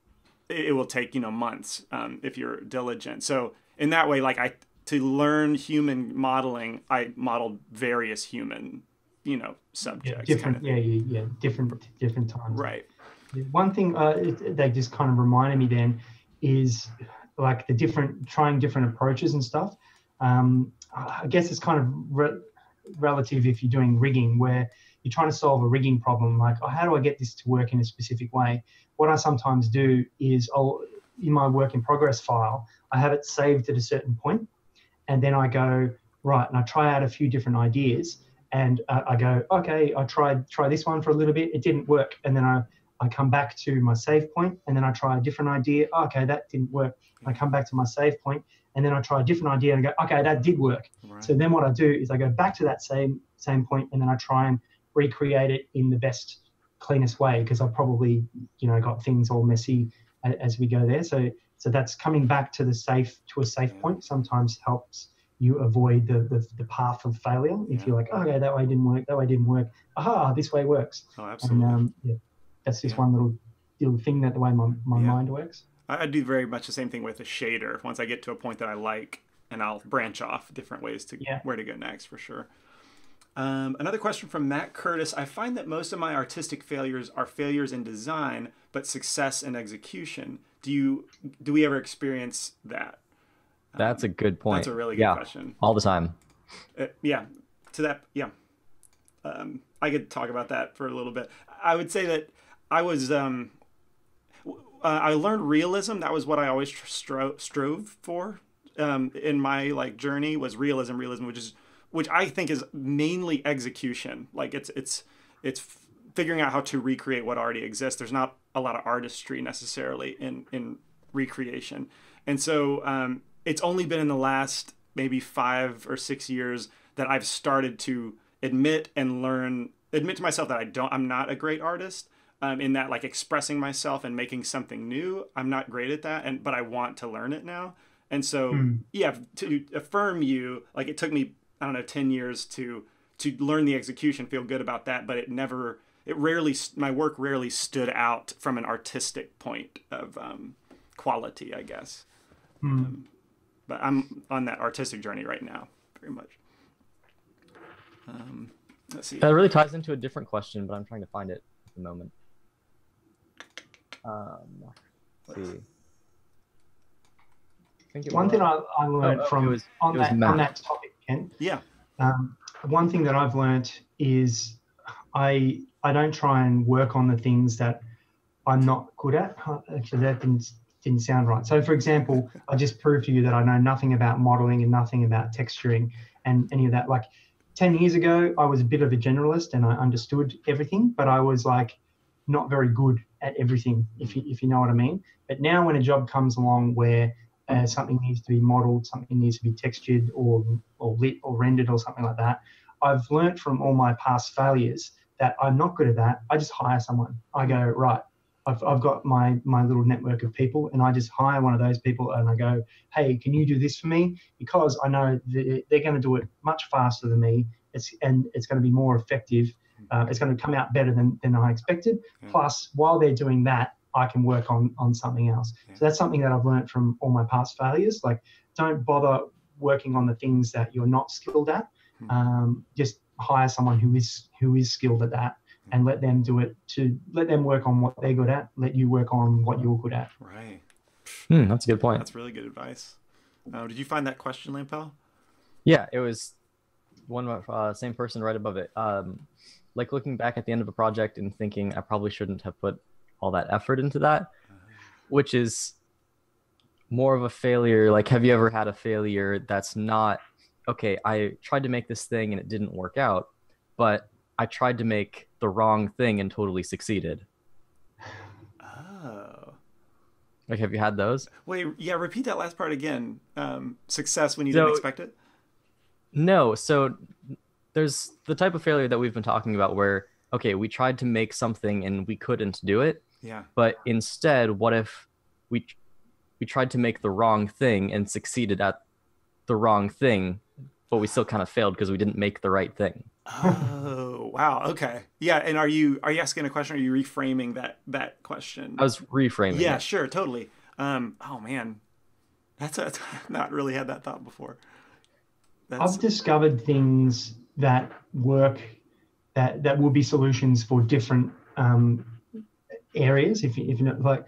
it will take, months, if you're diligent. So in that way, like to learn human modeling, I modeled various human, subjects. Different times. Right. One thing that just kind of reminded me then is like trying different approaches and stuff. I guess it's kind of relative if you're doing rigging, where you're trying to solve a rigging problem. Like, how do I get this to work in a specific way? What I sometimes do is in my work in progress file, I have it saved at a certain point, and then I go, right, and I try out a few different ideas, and I go, okay, I try this one for a little bit, it didn't work, and then I come back to my save point, and then I try a different idea. Okay, that didn't work. I come back to my save point, and then I try a different idea and go, okay, that did work. Right. So then what I do is I go back to that same point, and then I try and recreate it in the best, cleanest way, because I've probably got things all messy as we go there. So that's coming back to a safe point sometimes helps you avoid the path of failure. If you're like, okay, that way didn't work. Aha, this way works. Oh, absolutely. And that's just one little thing that the way my mind works. I do very much the same thing with a shader. Once I get to a point that I like, and I'll branch off different ways to where to go next for sure. Another question from Matt Curtis. I find that most of my artistic failures are failures in design, but success in execution. Do we ever experience that? That's a good point. That's a really good question. All the time. I could talk about that for a little bit. I would say that I was, I learned realism. That was what I always strove for in my like journey, was realism, which I think is mainly execution. Like it's figuring out how to recreate what already exists. There's not a lot of artistry necessarily in recreation. And so it's only been in the last maybe 5 or 6 years that I've started to admit to myself that I'm not a great artist, in that like expressing myself and making something new. I'm not great at that, but I want to learn it now. And so, to affirm you, like it took me, I don't know, 10 years to learn the execution, feel good about that, but my work rarely stood out from an artistic point of quality, I guess. But I'm on that artistic journey right now, very much. Let's see. That really ties into a different question, but I'm trying to find it at the moment. Let's see. One thing I learned on that topic, Ken. Yeah. One thing that I've learned is I don't try and work on the things that I'm not good at. Actually, that didn't sound right. So, for example, I just proved to you that I know nothing about modeling and nothing about texturing and any of that. Like 10 years ago, I was a bit of a generalist and I understood everything, but I was like not very good at everything, if you know what I mean. But now when a job comes along where something needs to be modeled, something needs to be textured or lit or rendered or something like that, I've learned from all my past failures that I'm not good at that. I just hire someone. I go, right, I've got my little network of people, and I just hire one of those people and I go, hey, can you do this for me? Because I know they're going to do it much faster than me. It's going to be more effective. It's going to come out better than I expected. Plus, while they're doing that, I can work on something else. So that's something that I've learned from all my past failures. Like, don't bother working on the things that you're not skilled at. Just hire someone who is skilled at that, and let them do it. Let them work on what they're good at. Let you work on what you're good at. Right. That's a good point. That's really good advice. Did you find that question, Lampel? Yeah, it was one same person right above it. Like looking back at the end of a project and thinking I probably shouldn't have put all that effort into that, which is more of a failure. Like, have you ever had a failure that's not, okay, I tried to make this thing and it didn't work out, but I tried to make the wrong thing and totally succeeded? Oh. Like, have you had those? Wait, yeah, repeat that last part again. Success when you didn't expect it? No, so there's the type of failure that we've been talking about where, okay, we tried to make something and we couldn't do it. Yeah. But instead, what if we tried to make the wrong thing and succeeded at the wrong thing, but we still kind of failed because we didn't make the right thing? Oh, wow. Okay. Yeah. And are you asking a question? Or are you reframing that question? I was reframing. Yeah, it. Sure. Totally. Oh man, that's not really had that thought before. I've discovered things that work, that will be solutions for different areas. If you know, like,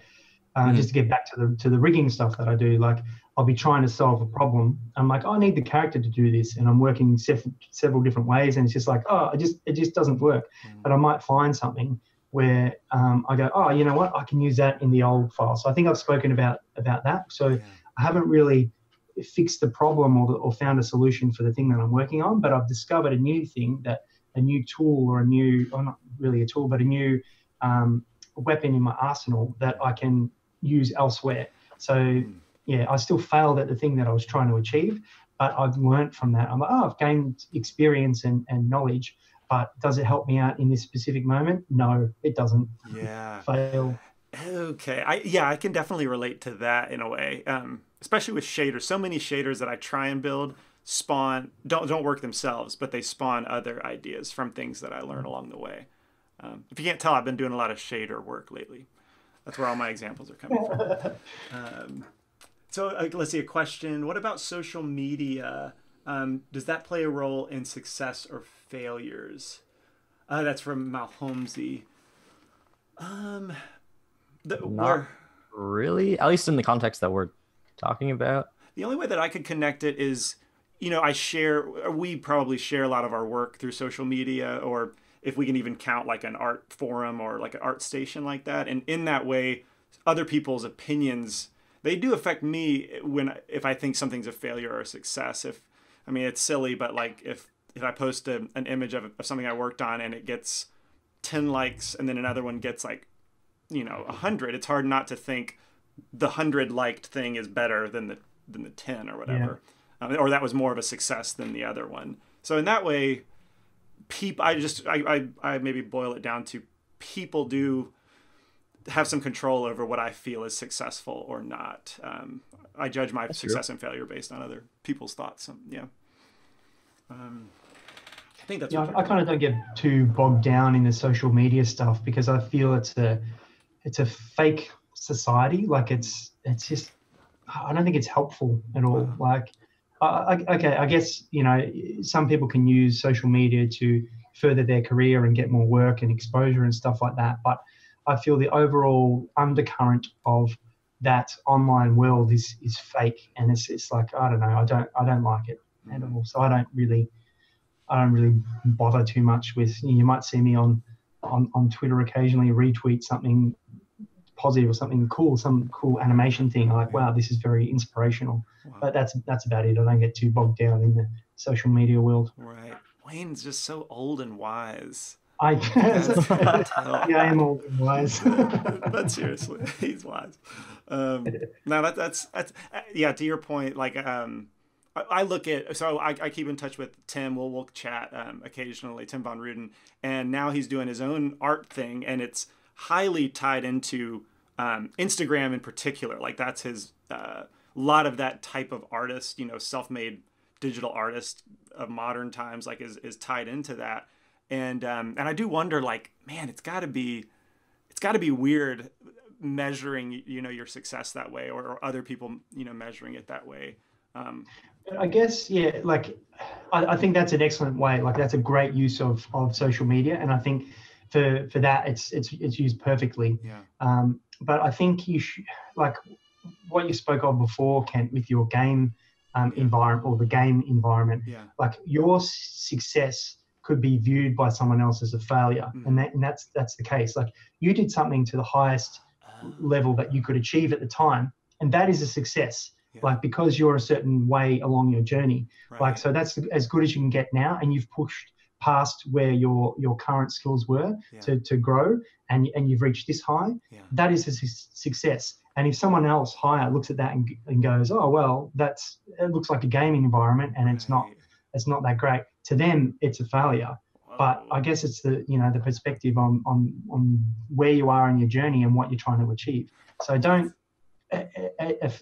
just to get back to the rigging stuff that I do, like I'll be trying to solve a problem. I'm like, I need the character to do this, and I'm working several different ways, and it's just like, it just doesn't work. But I might find something where I go, oh, you know what, I can use that in the old file. So I think I've spoken about that. So I haven't really fixed the problem or found a solution for the thing that I'm working on, but I've discovered a new thing, that a new tool or not really a tool, but a new weapon in my arsenal that I can use elsewhere. So yeah, I still failed at the thing that I was trying to achieve, but I've learned from that. I'm like, I've gained experience and knowledge, but does it help me out in this specific moment? No, it doesn't. Yeah. Fail. Okay. I can definitely relate to that in a way. Especially with shaders. So many shaders that I try and build don't work themselves, but they spawn other ideas from things that I learn along the way. If you can't tell, I've been doing a lot of shader work lately. That's where all my examples are coming from. So let's see, a question. What about social media? Does that play a role in success or failures? That's from Malholmesy. Not really, at least in the context that we're talking about. The only way that I could connect it is, we probably share a lot of our work through social media, or if we can even count like an art forum or like an art station like that. And in that way, other people's opinions, they do affect me if I think something's a failure or a success. It's silly, but like if I post an image of something I worked on and it gets 10 likes and then another one gets like, 100, it's hard not to think the 100 liked thing is better than the 10 or whatever. Yeah. Or that was more of a success than the other one. So in that way, I maybe boil it down to people do have some control over what I feel is successful or not. I judge my success and failure based on other people's thoughts. I think that's. I kind of don't get too bogged down in the social media stuff because I feel it's a fake society. Like it's just, I don't think it's helpful at all. Like, okay, I guess, some people can use social media to further their career and get more work and exposure and stuff like that. But I feel the overall undercurrent of that online world is fake, and it's like, I don't know, I don't like it at all. So I don't really bother too much with. You might see me on Twitter occasionally retweet something positive or something cool, some cool animation thing. I'm like, wow, this is very inspirational. Wow. But that's about it. I don't get too bogged down in the social media world. Right. Wayne's just so old and wise. I am old and wise. But seriously, he's wise. Now that's yeah. To your point, like I look at, so I keep in touch with Tim. We'll chat occasionally, Tim Von Ruden, and now he's doing his own art thing, and it's highly tied into Instagram in particular. Like that's his lot of that type of artist, self-made digital artist of modern times, like is tied into that. And I do wonder, like, man, it's got to be weird measuring, your success that way, or other people, measuring it that way. I guess, yeah, like I think that's an excellent way. Like that's a great use of social media, and I think for that it's used perfectly. Yeah. But I think you should, like what you spoke of before, Kent, with your game environment or the game environment. Yeah. Like your success could be viewed by someone else as a failure, and that's the case. Like you did something to the highest level that you could achieve at the time, and that is a success. Yeah. Like because you're a certain way along your journey. Right. Like so that's as good as you can get now, and you've pushed past where your current skills were to grow, and you've reached this high. Yeah. That is a success. And if someone else higher looks at that and goes, oh well, it looks like a gaming environment and it's not that great, to them it's a failure. Whoa. But I guess it's the perspective on where you are in your journey and what you're trying to achieve. So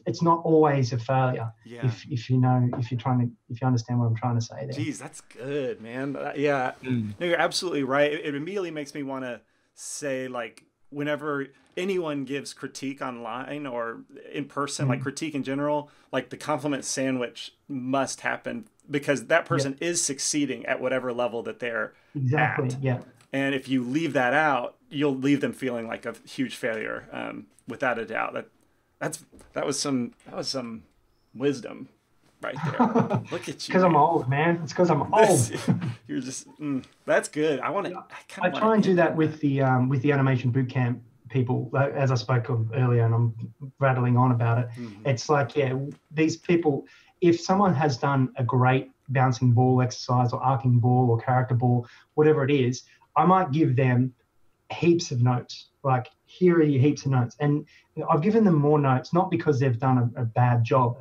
it's not always a failure. Yeah. If you understand what I'm trying to say there. Geez, that's good, man. Yeah. No, you're absolutely right. It immediately makes me want to say, like, whenever anyone gives critique online or in person, like critique in general, like the compliment sandwich must happen, because that person is succeeding at whatever level that they're at. Yeah. And if you leave that out, you'll leave them feeling like a huge failure, without a doubt. That was some wisdom right there. Look at you. Because I'm old, man. It's because I'm old. You're just that's good. I try and do that with the animation bootcamp people, as I spoke of earlier, and I'm rattling on about it. Mm-hmm. It's like, these people, if someone has done a great bouncing ball exercise or arcing ball or character ball, whatever it is, I might give them heaps of notes. Like, here are your heaps of notes. And I've given them more notes, not because they've done a bad job.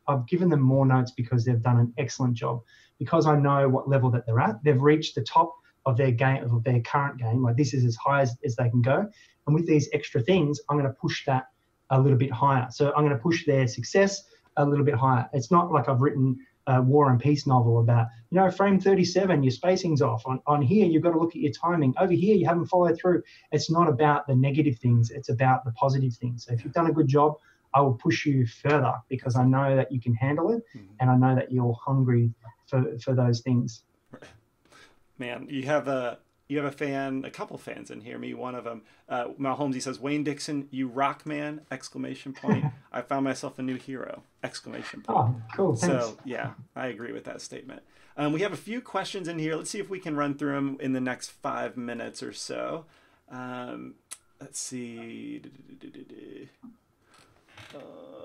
I've given them more notes because they've done an excellent job, because I know what level that they're at. They've reached the top of their game, of their current game. Like, this is as high as they can go. And with these extra things, I'm going to push that a little bit higher. So I'm going to push their success a little bit higher. It's not like I've written a War and Peace novel about, frame 37, your spacing's off. On here, you've got to look at your timing. Over here, you haven't followed through. It's not about the negative things. It's about the positive things. So if you've done a good job, I will push you further because I know that you can handle it, and I know that you're hungry for those things. Man, you have a fan, a couple fans in here. Me, one of them. Mal Holmes, he says, "Wayne Dixon, you rock, man!" Exclamation point. I found myself a new hero! Exclamation point. Oh, cool. Thanks. So yeah, I agree with that statement. We have a few questions in here. Let's see if we can run through them in the next 5 minutes or so. Let's see.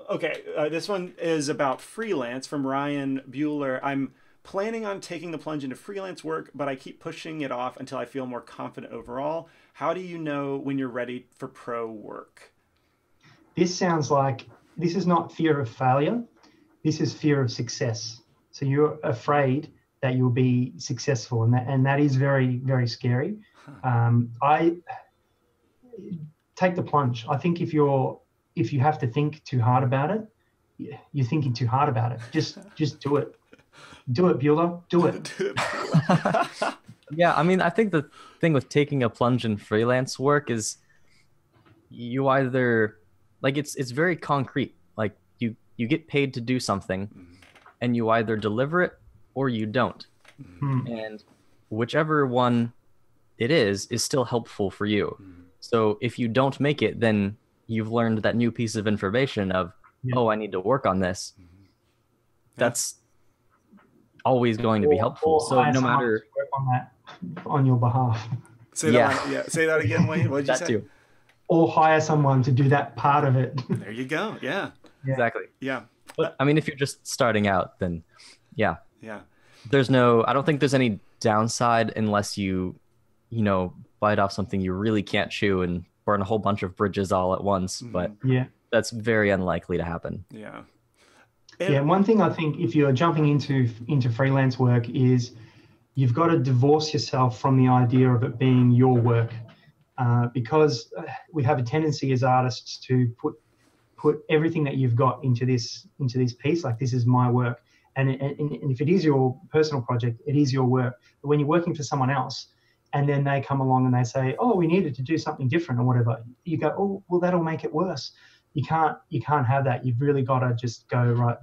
Okay, this one is about freelance from Ryan Bueller. I'm planning on taking the plunge into freelance work, but I keep pushing it off until I feel more confident overall. How do you know when you're ready for pro work? This sounds like this is not fear of failure. This is fear of success. So you're afraid that you'll be successful, and that is very, very scary. I take the plunge. I think if you have to think too hard about it, you're thinking too hard about it. Just do it. Do it, Bueller. Do it. Yeah, I mean, I think the thing with taking a plunge in freelance work is you either, like, it's very concrete. Like, you get paid to do something, and you either deliver it or you don't. And whichever one it is still helpful for you. So if you don't make it, then you've learned that new piece of information of, oh, I need to work on this. That's always going to be helpful. So no matter work on that on your behalf. Say that again, Wayne. What did you say? Too. Or hire someone to do that part of it. There you go. Yeah. Exactly. Yeah. But I mean, if you're just starting out, then yeah. I don't think there's any downside unless you bite off something you really can't chew and burn a whole bunch of bridges all at once. But that's very unlikely to happen. Yeah. And one thing I think if you're jumping into freelance work is you've got to divorce yourself from the idea of it being your work, because we have a tendency as artists to put everything that you've got into this piece, like this is my work. And if it is your personal project, it is your work. But when you're working for someone else, and then they come along and they say, oh, we needed to do something different or whatever, you go, oh, well, that'll make it worse. You can't have that. You've really got to just go, right,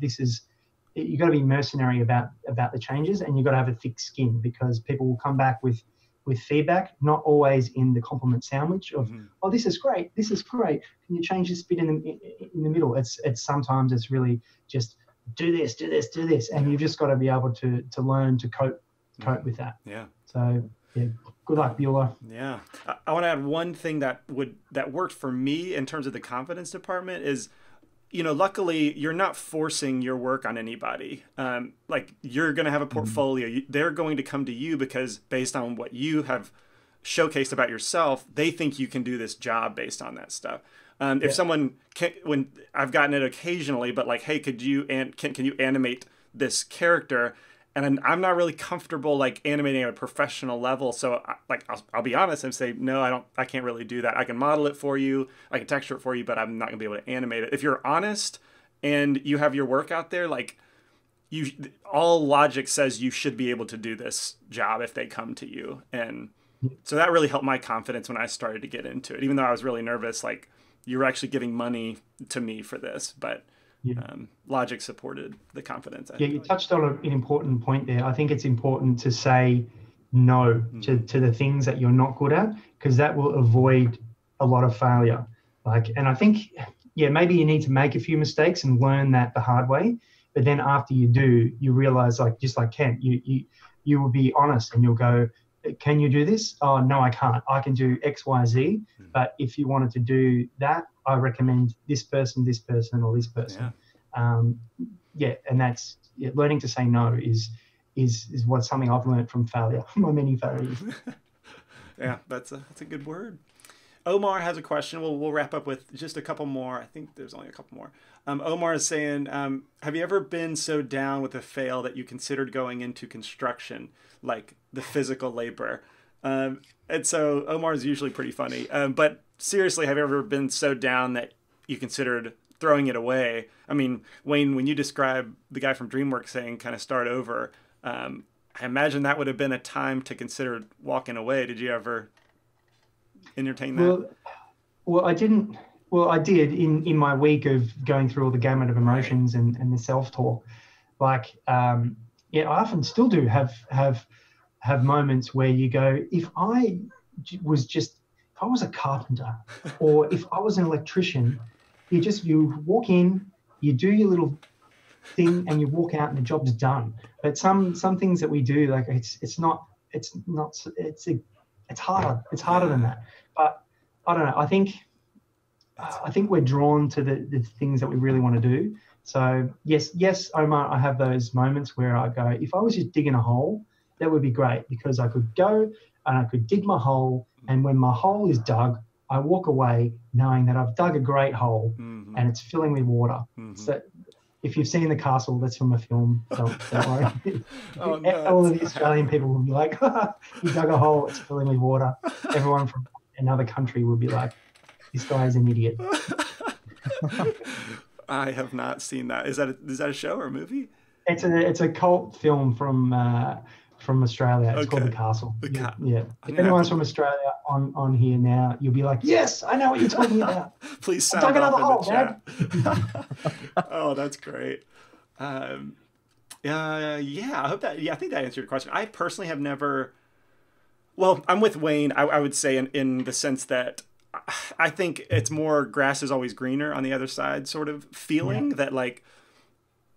you've got to be mercenary about the changes, and you've got to have a thick skin, because people will come back with feedback, not always in the compliment sandwich of, oh, this is great. Can you change this bit in the middle? It's sometimes it's really just do this. And you've just got to be able to learn to cope with that. Yeah. So yeah, good luck, Bueller. Yeah. I want to add one thing that worked for me in terms of the confidence department is, luckily you're not forcing your work on anybody. Like, you're going to have a portfolio. They're going to come to you because based on what you have showcased about yourself, they think you can do this job based on that stuff. If someone when I've gotten it occasionally, but like, hey, can you animate this character? And I'm not really comfortable like animating at a professional level. So I'll be honest and say, no, I can't really do that. I can model it for you. I can texture it for you, but I'm not gonna be able to animate it. If you're honest and you have your work out there, like all logic says you should be able to do this job if they come to you. And so that really helped my confidence when I started to get into it, even though I was really nervous, like you were actually giving money to me for this, but logic supported the confidence. You touched on an important point there. I think it's important to say no to the things that you're not good at, because that will avoid a lot of failure. And I think, maybe you need to make a few mistakes and learn that the hard way. But then after you do, you realize, just like Kent, you will be honest and you'll go, can you do this? Oh, no, I can't. I can do X, Y, Z. But if you wanted to do that, I recommend this person, or this person. And that's learning to say no is what's something I've learned from failure, my many failures. Yeah, that's a good word. Omar has a question. We'll wrap up with just a couple more. I think there's only a couple more. Omar is saying, have you ever been so down with a fail that you considered going into construction, like the physical labor? And so Omar is usually pretty funny. But seriously, have you ever been so down that you considered throwing it away? I mean, Wayne, when you describe the guy from DreamWorks saying kind of start over, I imagine that would have been a time to consider walking away. Did you ever entertain that? Well, I didn't. Well, I did in my week of going through all the gamut of emotions and the self-talk. Like, I often still do have moments where you go, if I was a carpenter or if I was an electrician, you walk in, you do your little thing and you walk out and the job's done. But some things that we do, like it's harder than that. But I don't know. I think we're drawn to the things that we really want to do. So yes, Omar, I have those moments where I go, if I was just digging a hole, that would be great, because I could go and I could dig my hole, and when my hole is dug, I walk away knowing that I've dug a great hole and it's filling with water. So if you've seen The Castle, that's from a film. Don't worry. Oh, no. All of the Australian people will be like, you dug a hole, it's filling with water. Everyone from another country will be like, this guy is an idiot. I have not seen that. Is that a show or a movie? It's a cult film from Australia. It's called The Castle. Yeah. If anyone's from Australia on here now, you'll be like, yes, I know what you're talking about. Please sound off in the chat. Oh, that's great. I hope that. Yeah, I think that answered your question. I personally have never. Well, I'm with Wayne. I would say in the sense that I think it's more grass is always greener on the other side sort of feeling that, like,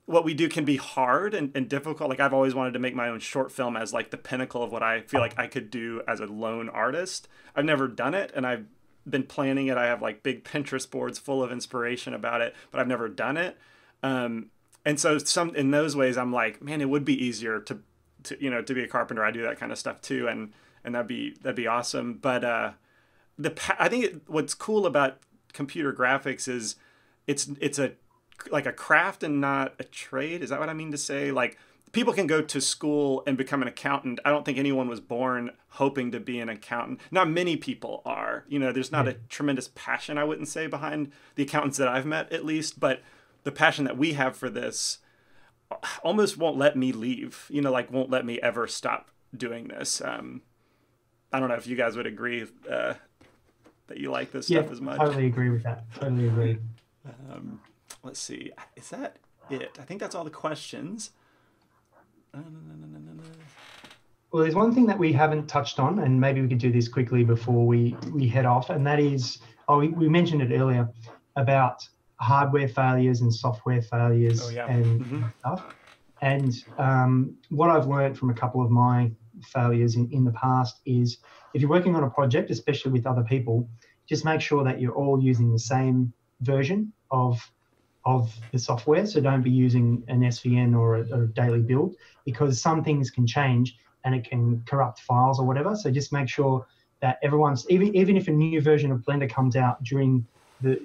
what we do can be hard and difficult. Like, I've always wanted to make my own short film as like the pinnacle of what I feel like I could do as a lone artist. I've never done it, and I've been planning it. I have like big Pinterest boards full of inspiration about it, but I've never done it. And so in those ways, I'm like, man, it would be easier to be a carpenter. I do that kind of stuff too, and that'd be awesome. But I think what's cool about computer graphics is it's a like a craft and not a trade. Is that what I mean to say? Like, people can go to school and become an accountant. I don't think anyone was born hoping to be an accountant. Not many people are. There's not a tremendous passion, I wouldn't say, behind the accountants that I've met, at least. But the passion that we have for this almost won't let me leave. Won't let me ever stop doing this. I don't know if you guys would agree that you like this stuff as much. Yeah, totally agree with that. Totally agree. Let's see. Is that it? I think that's all the questions. Well, there's one thing that we haven't touched on, and maybe we could do this quickly before we head off, and that is, we mentioned it earlier, about hardware failures and software failures and stuff. And what I've learned from a couple of my failures in the past is, if you're working on a project, especially with other people, just make sure that you're all using the same version of the software. So don't be using an SVN or a daily build, because some things can change and it can corrupt files or whatever. So just make sure that everyone's, even if a new version of Blender comes out during the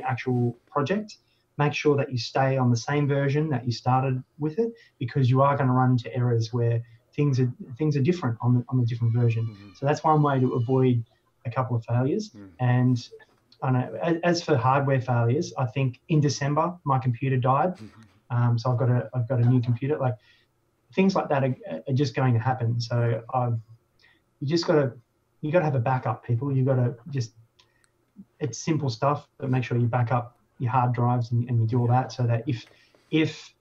actual project, make sure that you stay on the same version that you started with it, because you are going to run into errors where things are different on the different version. So that's one way to avoid a couple of failures. And I know, as for hardware failures, I think in December my computer died, so I've got a new computer. Like, things like that are just going to happen. So you got to have a backup, people. You got to it's simple stuff, but make sure you back up your hard drives and you do all that, so that if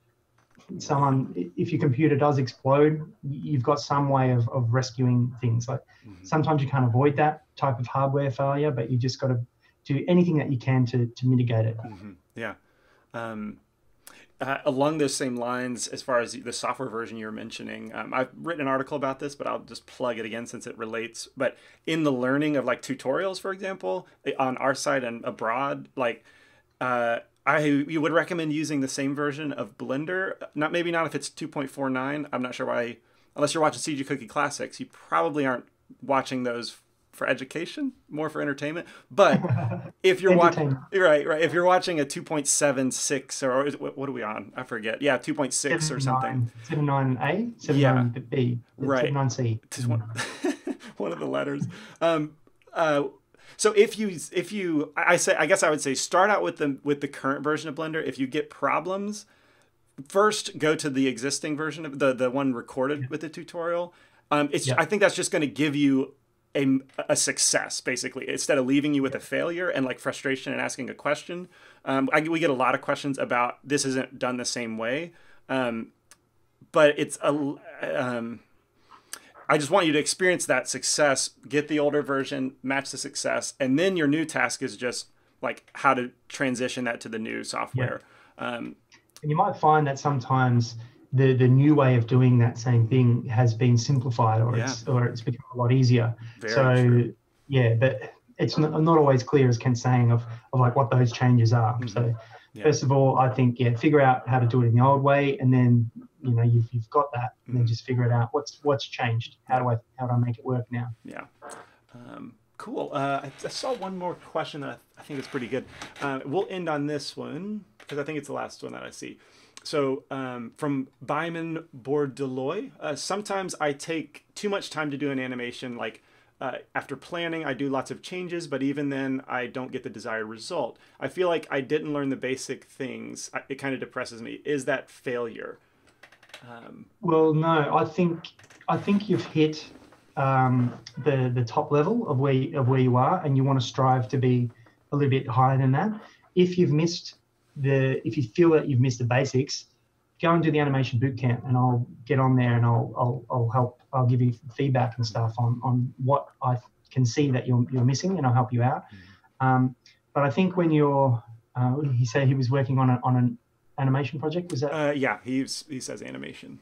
your computer does explode, you've got some way of rescuing things. Like, sometimes you can't avoid that type of hardware failure, but you just got to do anything that you can to mitigate it. Yeah. Along those same lines, as far as the software version you were mentioning, I've written an article about this, but I'll just plug it again since it relates. But in the learning of like tutorials, for example, on our site and abroad, like you would recommend using the same version of Blender. Maybe not if it's 2.49. I'm not sure why. Unless you're watching CG Cookie Classics, you probably aren't watching those for education, more for entertainment. But if you're watching, right, if you're watching a 2.76 or what are we on? I forget. Yeah, 2.6 or something. 79A, 79B, right, 79C. One of the letters. So if you, I guess I would say start out with the current version of Blender. If you get problems, first go to the existing version of the one recorded with the tutorial. I think that's just going to give you a success, basically, instead of leaving you with a failure and like frustration and asking a question. We get a lot of questions about this isn't done the same way. But it's I just want you to experience that success, get the older version, match the success, and then your new task is just like how to transition that to the new software. And you might find that sometimes the new way of doing that same thing has been simplified, or it's become a lot easier. Very true. Yeah, but it's not always clear, as Kent's saying, of like what those changes are. Mm-hmm. So first of all, I think figure out how to do it in the old way, and then you've got that, and then just figure it out. What's changed? How do I make it work now? Yeah. Cool. I saw one more question that I think is pretty good. We'll end on this one because I think it's the last one that I see. So from Byman Bordeloy, sometimes I take too much time to do an animation. Like after planning, I do lots of changes, but even then I don't get the desired result. I feel like I didn't learn the basic things. It kind of depresses me. Is that failure? Well, no, I think you've hit the top level of where you are, and you want to strive to be a little bit higher than that. If you feel that you've missed the basics, go and do the animation boot camp, and I'll get on there and I'll help. I'll give you feedback and stuff on what I can see that you're missing, and I'll help you out. But I think when you're, he said he was working on an animation project. Was that? Yeah, he says animation.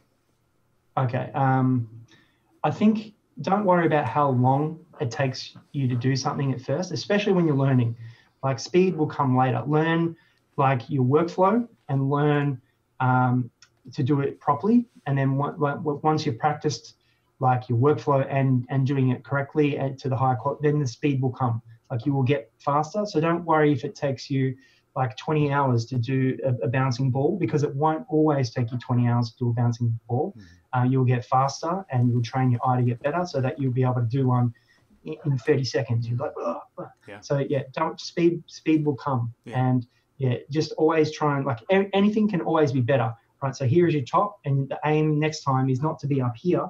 Okay. I think don't worry about how long it takes you to do something at first, especially when you're learning. Like speed will come later. Learn like your workflow and learn to do it properly. And then once you've practiced like your workflow and doing it correctly to the higher quality, then the speed will come. Like you will get faster. So don't worry if it takes you like 20 hours to do a bouncing ball, because it won't always take you 20 hours to do a bouncing ball. You'll get faster, and you'll train your eye to get better, so that you'll be able to do one in 30 seconds. You're like, oh. So speed will come. And just always try and like anything can always be better, right? So here is your top, and the aim next time is not to be up here.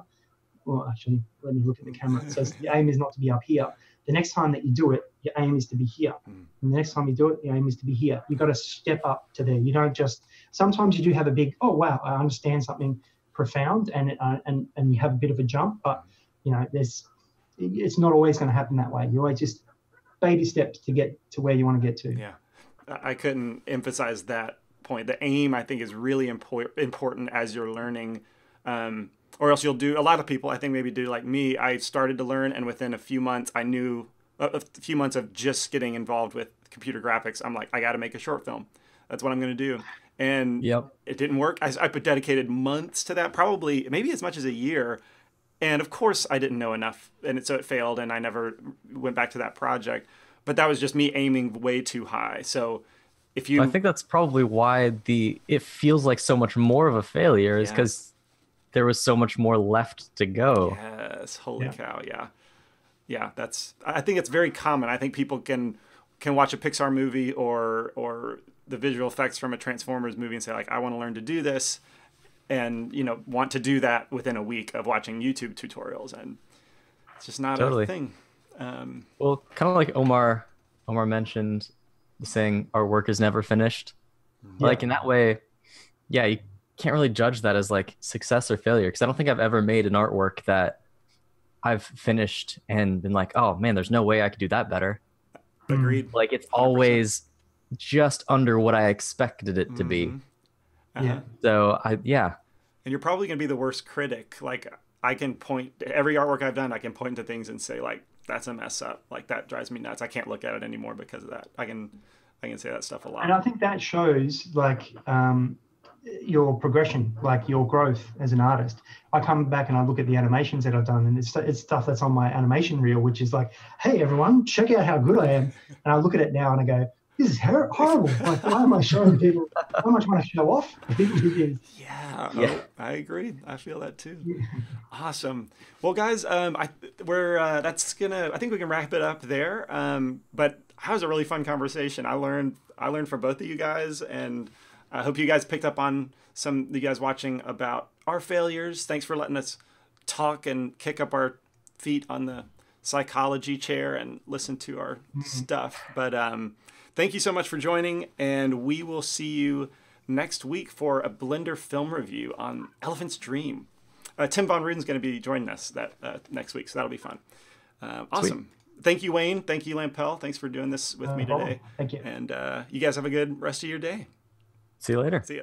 Well, actually, let me look at the camera. So the aim is not to be up here. The next time that you do it, your aim is to be here. And the next time you do it, your aim is to be here. You've got to step up to there. You don't just, sometimes you do have a big, oh, wow, I understand something profound, and you have a bit of a jump, but, it's not always going to happen that way. You always just baby steps to get to where you want to get to. Yeah, I couldn't emphasize that point. The aim, I think, is really important as you're learning. Or else you'll do, a lot of people, I think, maybe do like me. I started to learn, and within a few months, I knew, a few months of just getting involved with computer graphics, I'm like, I got to make a short film. That's what I'm going to do. And it didn't work. I dedicated months to that, probably maybe as much as a year. And of course, I didn't know enough. And so it failed, and I never went back to that project. But that was just me aiming way too high. So if you... I think that's probably why it feels like so much more of a failure, is because there was so much more left to go. Yes, holy cow, yeah. I think it's very common. I think people can watch a Pixar movie or the visual effects from a Transformers movie and say like, I want to learn to do this, and want to do that within a week of watching YouTube tutorials, and it's just not a thing. Well, kind of like Omar mentioned, saying our work is never finished. Like in that way, you can't really judge that as like success or failure, because I don't think I've ever made an artwork that I've finished and been like, oh man, there's no way I could do that better. Agreed. Like it's 100%. Always just under what I expected it to be. So and you're probably gonna be the worst critic. Like I can point every artwork I've done, I can point to things and say like, that's a mess up. Like that drives me nuts. I can't look at it anymore because of that. I can say that stuff a lot. And I think that shows like your progression, like your growth as an artist. I come back and I look at the animations that I've done, and it's stuff that's on my animation reel, which is like, hey everyone, check out how good I am. And I look at it now and I go, this is horrible. Like, why am I showing people? How much want to show off? Yeah, I agree. I feel that too. Awesome. Well, guys, I think we can wrap it up there. But that was a really fun conversation. I learned from both of you guys, and I hope you guys picked up on some of you guys watching about our failures. Thanks for letting us talk and kick up our feet on the psychology chair and listen to our stuff. But thank you so much for joining, and we will see you next week for a Blender film review on Elephant's Dream. Tim Von Ruden's going to be joining us that next week, so that'll be fun. Awesome. Sweet. Thank you, Wayne. Thank you, Lampel. Thanks for doing this with me today. Thank you. And you guys have a good rest of your day. See you later. See ya.